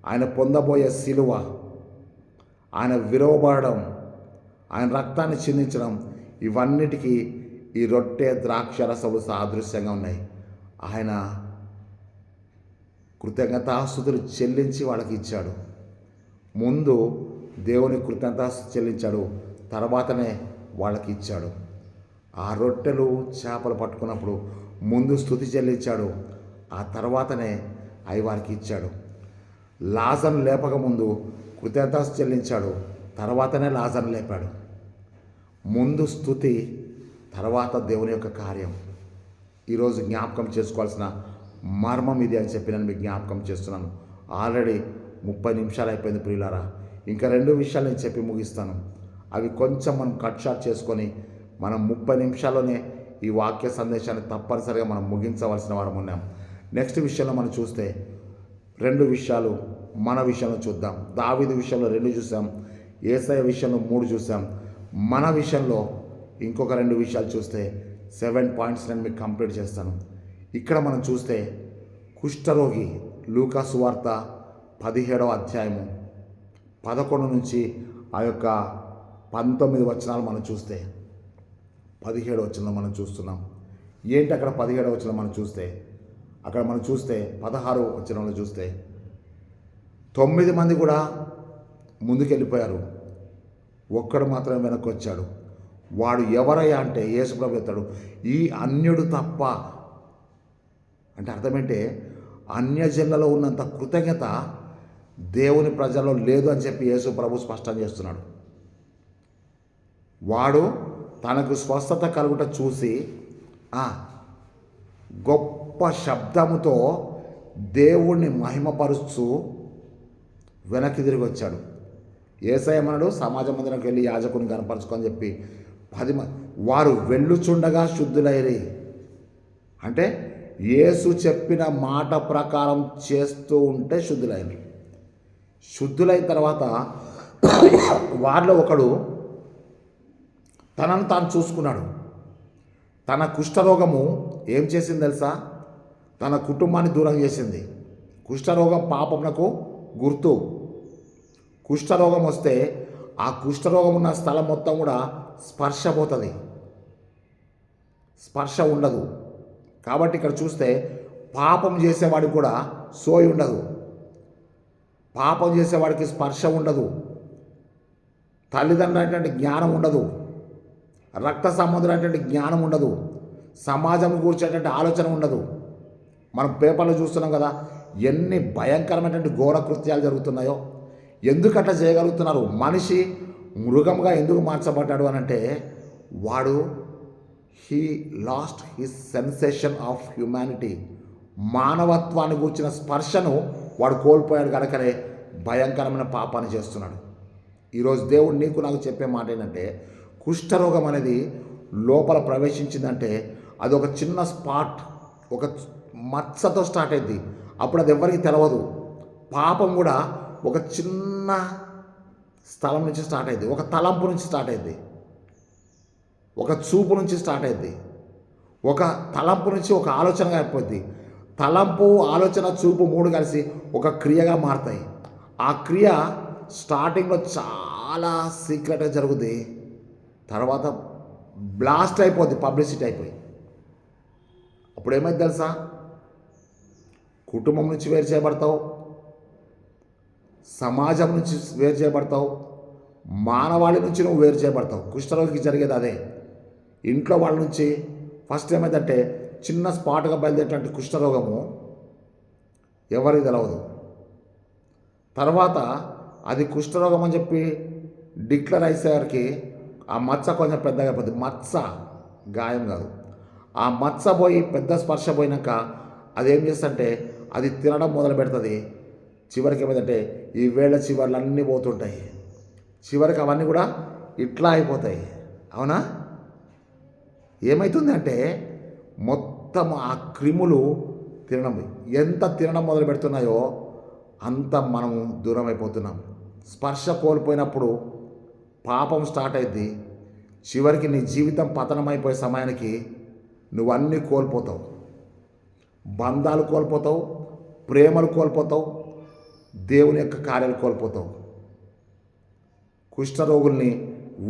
ఆయన పొందబోయే సిలువ, ఆయన విరవబడడం, ఆయన రక్తాన్ని చిందించడం, ఇవన్నిటికీ ఈ రొట్టె ద్రాక్షరసములు సాదృశ్యంగా ఉన్నాయి. ఆయన కృతజ్ఞతాస్తుతులు చెల్లించి వాళ్ళకి ఇచ్చాడు. ముందు దేవుని కృతజ్ఞతాస్తుతి చెల్లించాడు, తర్వాతనే వాళ్ళకి ఇచ్చాడు. ఆ రొట్టెలు చేపలు పట్టుకున్నప్పుడు ముందు స్తుతి చెల్లించాడు, ఆ తర్వాతనే అవి వారికి ఇచ్చాడు. లాజర్ను లేపకముందు కృతజ్ఞతాస్తుతి చెల్లించాడు, తర్వాతనే లాజర్ను లేపాడు. ముందు స్తుతి, తర్వాత దేవుని యొక్క కార్యం. ఈరోజు జ్ఞాపకం చేసుకోవాల్సిన మర్మం ఇది అని చెప్పి నేను మీకు జ్ఞాపకం చేస్తున్నాను. ఆల్రెడీ 30 నిమిషాలు అయిపోయింది ప్రియులారా. ఇంకా 2 విషయాలు నేను చెప్పి ముగిస్తాను. అవి కొంచెం మనం కట్ షాట్ చేసుకొని మనం 30 నిమిషాల్లోనే ఈ వాక్య సందేశాన్ని తప్పనిసరిగా మనం ముగించవలసిన వారం ఉన్నాం. నెక్స్ట్ విషయంలో మనం చూస్తే 2 విషయాలు మన విషయంలో చూద్దాం. దావీదు విషయంలో 2 చూసాం, యేసయ్య విషయంలో 3 చూసాం. మన విషయంలో ఇంకొక 2 విషయాలు చూస్తే 7 పాయింట్స్ నేను మీకు కంప్లీట్ చేస్తాను. ఇక్కడ మనం చూస్తే కుష్ఠరోగి, లూకా సువార్త 17వ అధ్యాయము 11 నుంచి ఆ యొక్క 19 వచనాలు మనం చూస్తే 17 వచనంలో మనం చూస్తున్నాం. ఏంటి అక్కడ 17 వచనం మనం చూస్తే, అక్కడ మనం చూస్తే 16 వచనంలో చూస్తే 9 మంది కూడా ముందుకెళ్ళిపోయారు, ఒక్కడు మాత్రమే వెనక్కి వచ్చాడు. వాడు ఎవరయ్యా అంటే యేసుప్రభు చెప్తాడు, ఈ అన్యుడు తప్ప. అంటే అర్థమేంటే అన్యజనులలో ఉన్నంత కృతజ్ఞత దేవుని ప్రజల్లో లేదు అని చెప్పి యేసుప్రభు స్పష్టం చేస్తున్నాడు. వాడు తనకు స్వస్థత కలుగుట చూసి గొప్ప శబ్దముతో దేవుణ్ణి మహిమపరుస్తూ వెనక్కి తిరిగి వచ్చాడు. యేసయ్యమనడు సమాజ మందిరంకి వెళ్ళి యాజకుని కనపరుచుకొని చెప్పి 10 మంది వారు వెళ్ళుచుండగా శుద్ధులైరి. అంటే యేసు చెప్పిన మాట ప్రకారం చేస్తూ ఉంటే శుద్ధులైన. శుద్ధులైన తర్వాత వారిలో ఒకడు తనను తాను చూసుకున్నాడు. తన కుష్ఠరోగము ఏం చేసింది తెలుసా? తన కుటుంబాన్ని దూరం చేసింది. కుష్ఠరోగం పాపమునకు గుర్తు. కుష్ఠరోగం వస్తే ఆ కుష్ఠరోగం ఉన్న స్థలం మొత్తం కూడా స్పర్శ పోతుంది, స్పర్శ ఉండదు. కాబట్టి ఇక్కడ చూస్తే పాపం చేసేవాడికి కూడా సోయి ఉండదు, పాపం చేసేవాడికి స్పర్శ ఉండదు, తల్లిదండ్రులైనటువంటి జ్ఞానం ఉండదు, రక్త సంబంధులైనటువంటి జ్ఞానం ఉండదు, సమాజం కూర్చేటువంటి ఆలోచన ఉండదు. మనం పేపర్లో చూస్తున్నాం కదా, ఎన్ని భయంకరమైనటువంటి ఘోర కృత్యాలు జరుగుతున్నాయో. ఎందుకు అట్లా చేయగలుగుతున్నారు? మనిషి మృగంగా ఎందుకు మార్చబడ్డాడు అని అంటే, వాడు he lost his sensation of humanity. మానవత్వాన్ని గూర్చిన స్పర్శను వాడు కోల్పోయాడు కనుకనే భయంకరమైన పాపాన్ని చేస్తున్నాడు. ఈరోజు దేవుడు నీకు నాకు చెప్పే మాట ఏంటంటే, కుష్ఠరోగం అనేది లోపల ప్రవేశించిందంటే అది ఒక చిన్న స్పాట్, ఒక మచ్చతో స్టార్ట్ అయింది. అప్పుడు అది ఎవరికి తెలవదు. పాపం కూడా ఒక చిన్న స్థలం నుంచి స్టార్ట్ అయింది, ఒక తలంపు నుంచి స్టార్ట్ అయింది, ఒక చూపు నుంచి స్టార్ట్ అయింది, ఒక తలంపు నుంచి ఒక ఆలోచనగా అయిపోద్ది. తలంపు, ఆలోచన, చూపు 3 కలిసి ఒక క్రియగా మారుతాయి. ఆ క్రియ స్టార్టింగ్లో చాలా సీక్రెట్గా జరుగుద్ది, తర్వాత బ్లాస్ట్ అయిపోద్ది, పబ్లిసిటీ అయిపోయి. అప్పుడు ఏమైంది తెలుసా? కుటుంబం నుంచి వేరు చేయబడతావు, సమాజం నుంచి వేరు చేయబడతావు, మానవాళి నుంచి నువ్వు వేరు చేయబడతావు. కుష్ఠరోగికి జరిగేది అదే. ఇంట్లో వాళ్ళ నుంచి ఫస్ట్ ఏమైందంటే చిన్న స్పాట్గా బయలుదేరేటువంటి కుష్ఠరోగము ఎవరికి తెలవదు. తర్వాత అది కుష్ఠరోగం అని చెప్పి డిక్లేర్ అయ్యేసరికి ఆ మచ్చ కొంచెం పెద్దగా అయిపోతుంది. మచ్చ గాయం కాదు, ఆ మచ్చ పోయి పెద్ద స్పర్శ పోయినాక అదేం చేస్తుంటే అది తినడం మొదలు పెడుతుంది. చివరికి ఏమైందంటే ఈ వేళ్ళ చివర్లు అన్నీ పోతుంటాయి, చివరికి అవన్నీ కూడా ఇట్లా అయిపోతాయి. అవునా? ఏమవుతుంది అంటే మొత్తం ఆ క్రిములు ఎంత తినడం మొదలు పెడుతున్నాయో అంత మనము దూరం అయిపోతున్నాం. స్పర్శ కోల్పోయినప్పుడు పాపం స్టార్ట్ అయింది. చివరికి నీ జీవితం పతనమైపోయే సమయానికి నువ్వు అన్నీ కోల్పోతావు. బంధాలు కోల్పోతావు, ప్రేమలు కోల్పోతావు, దేవుని యొక్క కార్యాలు కోల్పోతావు. కుష్ఠరోగుల్ని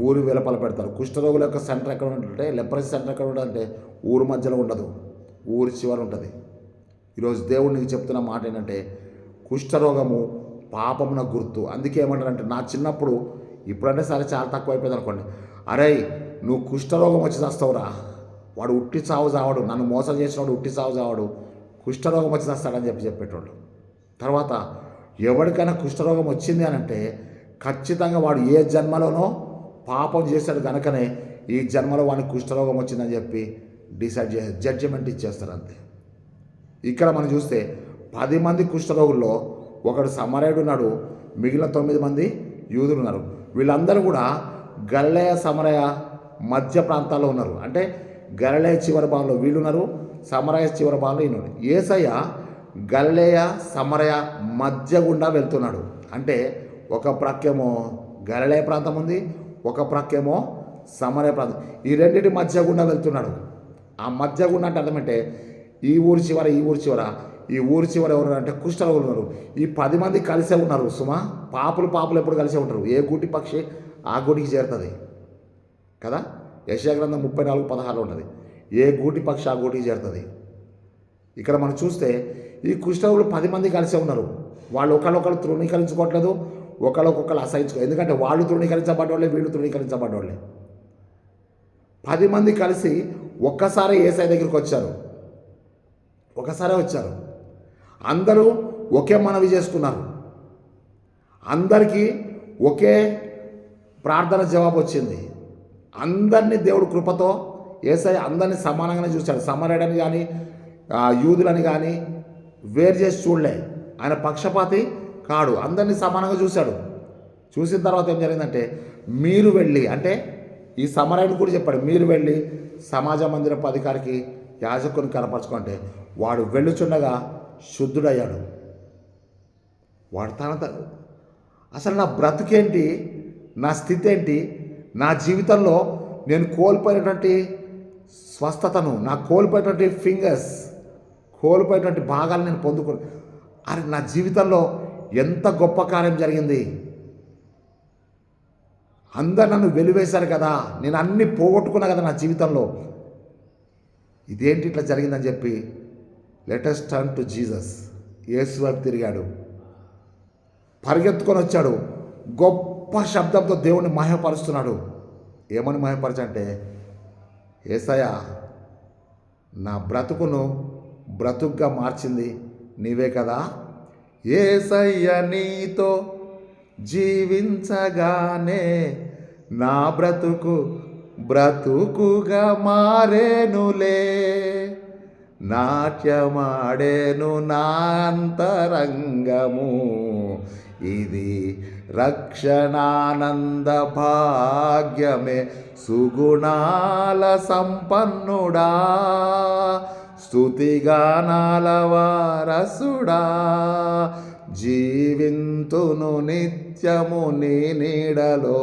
ఊరి వెలుపల పెడతారు. కుష్ఠరోగుల యొక్క సెంటర్ ఎక్కడ ఉంటుంటే, లెప్రసీ సెంటర్ ఎక్కడ ఉంటుందంటే ఊరు మధ్యలో ఉండదు, ఊరి చివరి ఉంటుంది. ఈరోజు దేవుడు నీకు చెప్తున్న మాట ఏంటంటే, కుష్ఠరోగము పాపమున గుర్తు. అందుకే ఏమంటారంటే, నా చిన్నప్పుడు, ఇప్పుడంటే సరే చాలా తక్కువ అయిపోయింది అనుకోండి, అరే నువ్వు కుష్ఠరోగం వచ్చి చేస్తావురా, వాడు ఉట్టి చావు చావడు, నన్ను మోసం చేసినవాడు ఉట్టి చావు చావడు, కుష్ఠరోగం వచ్చి చేస్తాడని చెప్పేటోళ్ళు. తర్వాత ఎవరికైనా కుష్ఠరోగం వచ్చింది అని అంటే ఖచ్చితంగా వాడు ఏ జన్మలోనో పాపం చేశాడు కనుకనే ఈ జన్మలో వానికి కుష్ఠరోగం వచ్చిందని చెప్పి డిసైడ్ చేసి జడ్జిమెంట్ ఇచ్చేస్తారు అంతే. ఇక్కడ మనం చూస్తే 10 మంది కుష్ఠరోగుల్లో ఒకడు సమరయుడు ఉన్నాడు, మిగిలిన 9 మంది యూదులు ఉన్నారు. వీళ్ళందరూ కూడా గలిలయ సమరయ మధ్య ప్రాంతాల్లో ఉన్నారు. అంటే గలిలయ చివరి భాగంలో వీళ్ళు ఉన్నారు, సమరయ చివరి భాగంలో ఈయన. యేసయ్య గలిలయ సమరయ మధ్య గుండా వెళ్తున్నాడు. అంటే ఒక ప్రక్కేమో గలిలయ ప్రాంతం ఉంది, ఒక ప్రక్కేమో సమరయ ప్రాంతం. ఈ రెండింటి మధ్య గుండా వెళ్తున్నాడు. ఆ మధ్య గుండా అంటే అర్థమంటే ఈ ఊరి చివర ఈ ఊరి చివర, ఈ ఊరి చివర ఎవరు అంటే కుష్ఠరోగులు ఉన్నారు. ఈ 10 మంది కలిసే ఉన్నారు. సుమా పాపులు ఎప్పుడు కలిసే ఉంటారు. ఏ గూటి పక్షి ఆ గూటికి చేరుతుంది కదా. యెషయా గ్రంథం 34:16 ఉంటుంది. ఏ గూటి పక్షి ఆ గూటికి చేరుతుంది. ఇక్కడ మనం చూస్తే ఈ కుష్ఠరోగులు 10 మంది కలిసే ఉన్నారు. వాళ్ళు ఒకళ్ళొకళ్ళు తృణీకరించుకోవట్లేదు, ఒకళ్ళొకొకళ్ళు అసహించుకో. ఎందుకంటే వాళ్ళు తృణీకరించబడ్డోళ్ళే, వీళ్ళు తృణీకరించబడ్డోళ్ళే. 10 మంది కలిసి ఒక్కసారి యేసయ్య దగ్గరికి వచ్చారు. ఒకసారే వచ్చారు. అందరూ ఒకే మనవి చేసుకున్నారు. అందరికీ ఒకే ప్రార్థన జవాబు వచ్చింది. అందరినీ దేవుడు కృపతో యేసయ్య అందరినీ సమానంగానే చూశాడు. సమరయుడని కానీ యూదులని కానీ వేరు చేసి చూడలే. ఆయన పక్షపాతి కాడు, అందరినీ సమానంగా చూశాడు. చూసిన తర్వాత ఏం జరిగిందంటే, మీరు వెళ్ళి, అంటే ఈ సమరయుడు కూడా చెప్పాడు, మీరు వెళ్ళి సమాజ మందిరపు అధికారికి యాజకుని కనపరచుకుంటే వాడు వెళ్ళుచుండగా శుద్ధుడయ్యాడు. వాడు అసలు నా బ్రతుకేంటి, నా స్థితి ఏంటి, నా జీవితంలో నేను కోల్పోయినటువంటి స్వస్థతను, నా కోల్పోయినటువంటి ఫింగర్స్, కోల్పోయినటువంటి భాగాలు నేను పొందుకుని, అరే నా జీవితంలో ఎంత గొప్ప కార్యం జరిగింది. అందరు నన్ను వెలివేశారు కదా, నేను అన్నీ పోగొట్టుకున్నా కదా నా జీవితంలో, ఇదేంటి ఇట్లా జరిగిందని చెప్పి let us turn to Jesus. యేసు వైపు తిరిగాడు, పరిగెత్తుకొని వచ్చాడు, గొప్ప శబ్దంతో దేవుణ్ణి మహిమపరుస్తున్నాడు. ఏమని మహిమపరచంటే, యేసయ్య నా బ్రతుకును బ్రతుకుగా మార్చింది నీవే కదా. యేసయ్య నీతో జీవించగానే నా బ్రతుకు బ్రతుకుగా మారేనులే, నాట్యమాడేను నా అంతరంగము, ఇది రక్షణానంద భాగ్యమే, సుగుణాల సంపన్నుడా, స్తుతిగానాల వారసుడా, జీవింతును నిత్యము నీ నీడలో,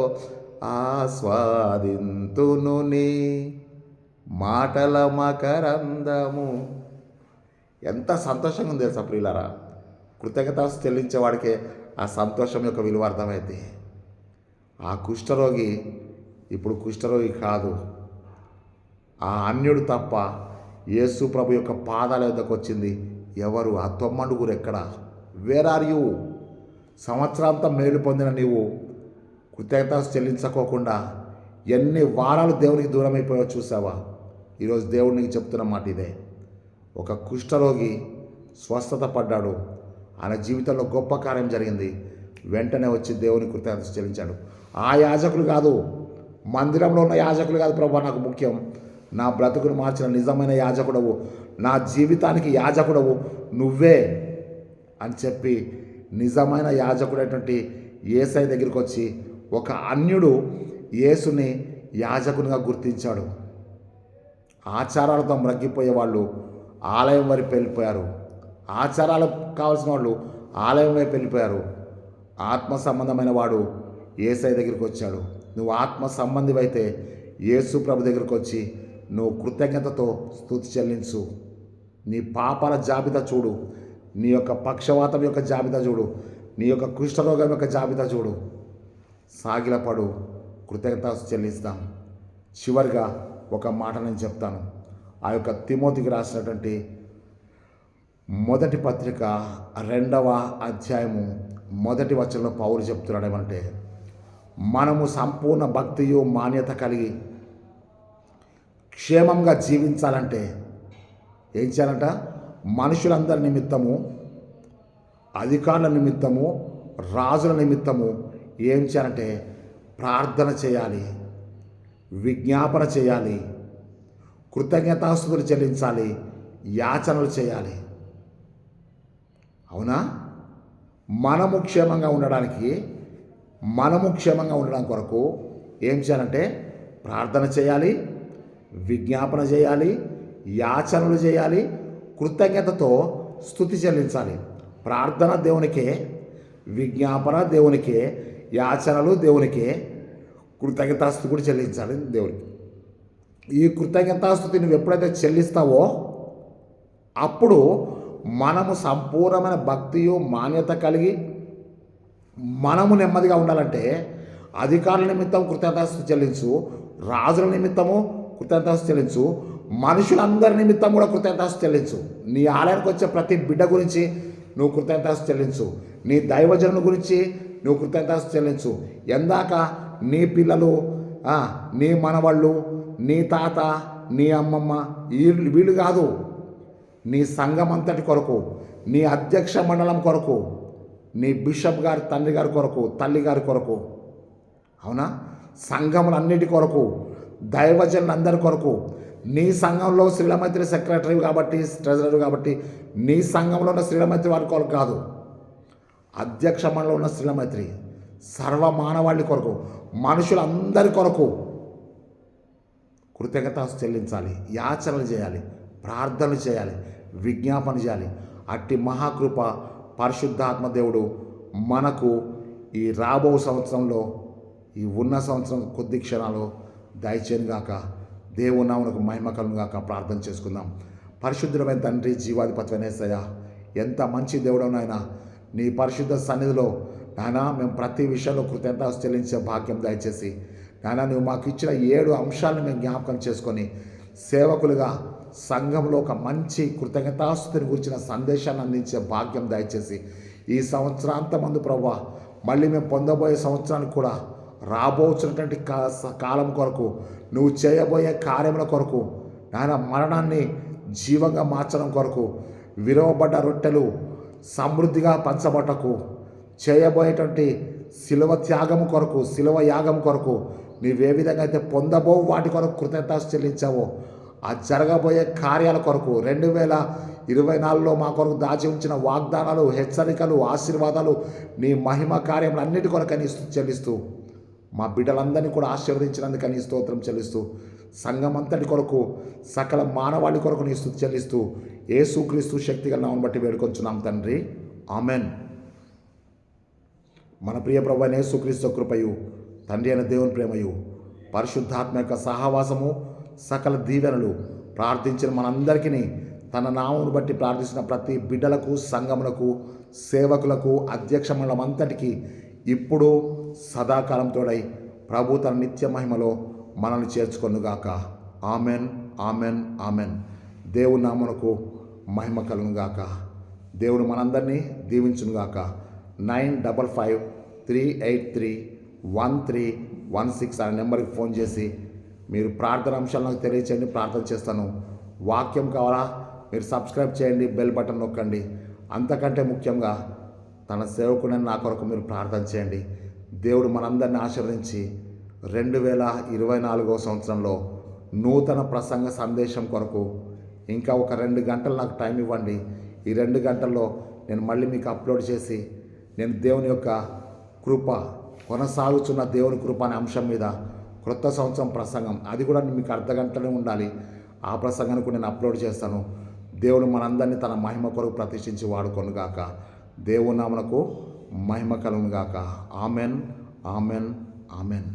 ఆస్వాదింతును నీ మాటల మకరందము. ఎంత సంతోషంగా ఉంది తెలుసా ప్రియులారా. కృతజ్ఞత చెల్లించేవాడికే ఆ సంతోషం యొక్క విలువ అర్థమైంది. ఆ కుష్ఠరోగి ఇప్పుడు కుష్ఠరోగి కాదు, ఆ అన్యుడు తప్ప యేసు ప్రభు యొక్క పాదాల వద్దకు వచ్చింది ఎవరు? ఆ 9 ఎక్కడ? Where are you? సంవత్సరాంతం మేలు పొందిన నీవు కృతజ్ఞత చెల్లించుకోకుండా ఎన్ని వారాలు దేవునికి దూరం అయిపోయావో చూసావా? ఈరోజు దేవుడు నీకు చెప్తున్న మాట ఇదే. ఒక కుష్ఠరోగి స్వస్థత పడ్డాడు, ఆయన జీవితంలో గొప్ప కార్యం జరిగింది. వెంటనే వచ్చి దేవుని కృతజ్ఞత చెల్లించాడు. ఆ యాజకులు కాదు, మందిరంలో ఉన్న యాజకులు కాదు, ప్రభు నాకు ముఖ్యం, నా బ్రతుకును మార్చిన నిజమైన యాజకుడవు, నా జీవితానికి యాజకుడవు నువ్వే అని చెప్పి నిజమైన యాజకుడైనటువంటి యేసయ్య దగ్గరికి వచ్చి ఒక అన్యుడు యేసుని యాజకునిగా గుర్తించాడు. ఆచారాలతో మ్రగ్గిపోయే వాళ్ళు ఆలయం వైపు వెళ్ళిపోయారు, ఆచారాలు కావాల్సిన వాళ్ళు ఆలయం వైపు వెళ్ళిపోయారు. ఆత్మ సంబంధమైన వాడు యేసయ్య దగ్గరికి వచ్చాడు. నువ్వు ఆత్మ సంబంధివైతే యేసు ప్రభు దగ్గరికి వచ్చి నువ్వు కృతజ్ఞతతో స్తుతి చెల్లించు. నీ పాపాల జాబితా చూడు, నీ యొక్క పక్షవాతం యొక్క జాబితా చూడు, నీ యొక్క కుష్ఠరోగం యొక్క జాబితా చూడు, సాగిలపడు, కృతజ్ఞత చెల్లిస్తాం. చివరిగా ఒక మాట నేను చెప్తాను. ఆ యొక్క తిమోతికి రాసినటువంటి మొదటి పత్రిక 2వ అధ్యాయము 1వ వచనంలో పౌలు చెప్తున్నాడు ఏమంటే, మనము సంపూర్ణ భక్తియు మాన్యత కలిగి క్షేమంగా జీవించాలంటే ఏం చేయాలంట? మనుషులందరి నిమిత్తము, అధికారుల నిమిత్తము, రాజుల నిమిత్తము ఏం చేయాలంటే ప్రార్థన చేయాలి, విజ్ఞాపన చేయాలి, కృతజ్ఞతాస్తుతులు చెల్లించాలి, యాచనలు చేయాలి. అవునా? మనము క్షేమంగా ఉండడం కొరకు ఏం చేయాలంటే ప్రార్థన చేయాలి, విజ్ఞాపన చేయాలి, యాచనలు చేయాలి, కృతజ్ఞతతో స్తుతి చెల్లించాలి. ప్రార్థన దేవునికే, విజ్ఞాపన దేవునికే, యాచనలు దేవునికే, కృతజ్ఞతాస్తుతి కూడా చెల్లించాలి దేవునికి. ఈ కృతజ్ఞతాస్తుతి నువ్వు ఎప్పుడైతే చెల్లిస్తావో అప్పుడు మనము సంపూర్ణమైన భక్తియు మాన్యత కలిగి మనము నెమ్మదిగా ఉండాలంటే అధికారుల నిమిత్తం కృతజ్ఞతాస్తుతి చెల్లించు, రాజుల నిమిత్తము కృతజ్ఞతాస్తుతి చెల్లించు, మనుషులందరి నిమిత్తం కూడా కృతజ్ఞతాస్తుతి చెల్లించు. నీ ఆలయానికి వచ్చే ప్రతి బిడ్డ గురించి నువ్వు కృతజ్ఞతాస్తుతి చెల్లించు. నీ దైవజనుల గురించి నువ్వు కృతజ్ఞతాస్తుతి చెల్లించు. ఎందాక నీ పిల్లలు, నీ మనవాళ్ళు, నీ తాత, నీ అమ్మమ్మ వీళ్ళు కాదు, నీ సంఘం అంతటి కొరకు, నీ అధ్యక్ష మండలం కొరకు, నీ బిషప్ గారి తండ్రి గారి కొరకు, తల్లి గారి కొరకు, అవునా, సంఘములన్నిటి కొరకు, దైవజనులందరి కొరకు, నీ సంఘంలో శ్రీలమైత్రి సెక్రటరీ కాబట్టి, ట్రెజరర్ కాబట్టి నీ సంఘంలో ఉన్న శ్రీలమైత్రి వారి కొరకు కాదు, అధ్యక్ష మండలంలో ఉన్న శ్రీలమైత్రి సర్వమానవాళి కొరకు, మనుషులందరి కొరకు కృతజ్ఞత చెల్లించాలి, యాచనలు చేయాలి, ప్రార్థనలు చేయాలి, విజ్ఞాపన చేయాలి. అట్టి మహాకృప పరిశుద్ధాత్మ దేవుడు మనకు ఈ రాబో సంవత్సరంలో, ఈ ఉన్న సంవత్సరం కొద్ది క్షణాలు దయచేయనుగాక. దేవుని నామమునకు మహిమ కలుగుగాక. ప్రార్థన చేసుకుందాం. పరిశుద్ధమైన తండ్రి, జీవాధిపతి యేసయ్యా, ఎంత మంచి దేవుడవు నాయనా. నీ పరిశుద్ధ సన్నిధిలో నాయనా మేము ప్రతి విషయంలో కృతజ్ఞత చెల్లించే భాగ్యం దయచేసి నాయనా, నువ్వు మాకు ఇచ్చిన 7 అంశాలను మేము జ్ఞాపకం చేసుకొని సేవకులుగా సంఘంలో ఒక మంచి కృతజ్ఞతాస్తుతిని గురించిన సందేశాన్ని అందించే భాగ్యం దయచేసి ఈ సంవత్సరాంతమందు ప్రభువా, మళ్ళీ మేము పొందబోయే సంవత్సరానికి కూడా రాబోతున్నటువంటి కాలం కొరకు, నువ్వు చేయబోయే కార్యముల కొరకు నాయన, మరణాన్ని జీవంగా మార్చడం కొరకు, విరవబడ్డ రొట్టెలు సమృద్ధిగా పంచబట్టకు, చేయబోయేటువంటి శిలువ త్యాగము కొరకు, శిలువ యాగం కొరకు నీవే విధంగా అయితే పొందబో వాటి కొరకు కృతజ్ఞత చెల్లించావో, ఆ జరగబోయే కార్యాల కొరకు 2024లో మా కొరకు దాచి ఉంచిన వాగ్దానాలు, హెచ్చరికలు, ఆశీర్వాదాలు, నీ మహిమ కార్యములన్నిటి కొరకని చెల్లిస్తూ మా బిడ్డలందరినీ కూడా ఆశీర్వదించినందుకని స్తోత్రం చెల్లిస్తూ, సంఘం అంతటి కొరకు, సకల మానవాళి కొరకు నీ స్తుతి చెల్లిస్తూ యేసుక్రీస్తు శక్తిగల నామమును బట్టి వేడుకొంచున్నాం తండ్రి. ఆమెన్. మన ప్రియ ప్రభువైన యేసుక్రీస్తు కృపయు, తండ్రి అయిన దేవుని ప్రేమయు, పరిశుద్ధాత్మ యొక్క సహవాసము, సకల దీవెనలు ప్రార్థించిన మనందరికీ, తన నామమును బట్టి ప్రార్థించిన ప్రతి బిడ్డలకు, సంఘములకు, సేవకులకు, అధ్యక్ష మండలం అంతటికీ ఇప్పుడు సదాకాలం తోడై ప్రభు తన నిత్య మహిమలో మనల్ని చేర్చుకొనుగాక. Amen, amen, amen. దేవుని నామమునకు మహిమ కలుగుగాక. దేవుడు మనందరినీ దీవించునుగాక. 9553831316 అనే నెంబర్కి ఫోన్ చేసి మీరు ప్రార్థన అంశాలు నాకు తెలియచేయండి, ప్రార్థన చేస్తాను. వాక్యం కావాలా, మీరు సబ్స్క్రైబ్ చేయండి, బెల్ బటన్ నొక్కండి. అంతకంటే ముఖ్యంగా తన సేవకుడైన నా కొరకు మీరు ప్రార్థన చేయండి. దేవుడు మనందరినీ ఆశీర్వదించి 2024వ సంవత్సరంలో నూతన ప్రసంగ సందేశం కొరకు ఇంకా ఒక 2 గంటలు నాకు టైం ఇవ్వండి. ఈ 2 గంటల్లో నేను మళ్ళీ మీకు అప్లోడ్ చేసి, నేను దేవుని యొక్క కృప, కొనసాగుతున్న దేవుని కృప అనే అంశం మీద క్రొత్త సంవత్సరం ప్రసంగం, అది కూడా మీకు అర్ధగంటనే ఉండాలి. ఆ ప్రసంగాన్ని కూడా నేను అప్లోడ్ చేస్తాను. దేవుడు మనందరినీ తన మహిమ కొరకు ప్రతిష్ఠించి వాడుకొనుగాక. దేవుని నామమునకు మహిమ కలుగునుగాక. Amen, amen, amen.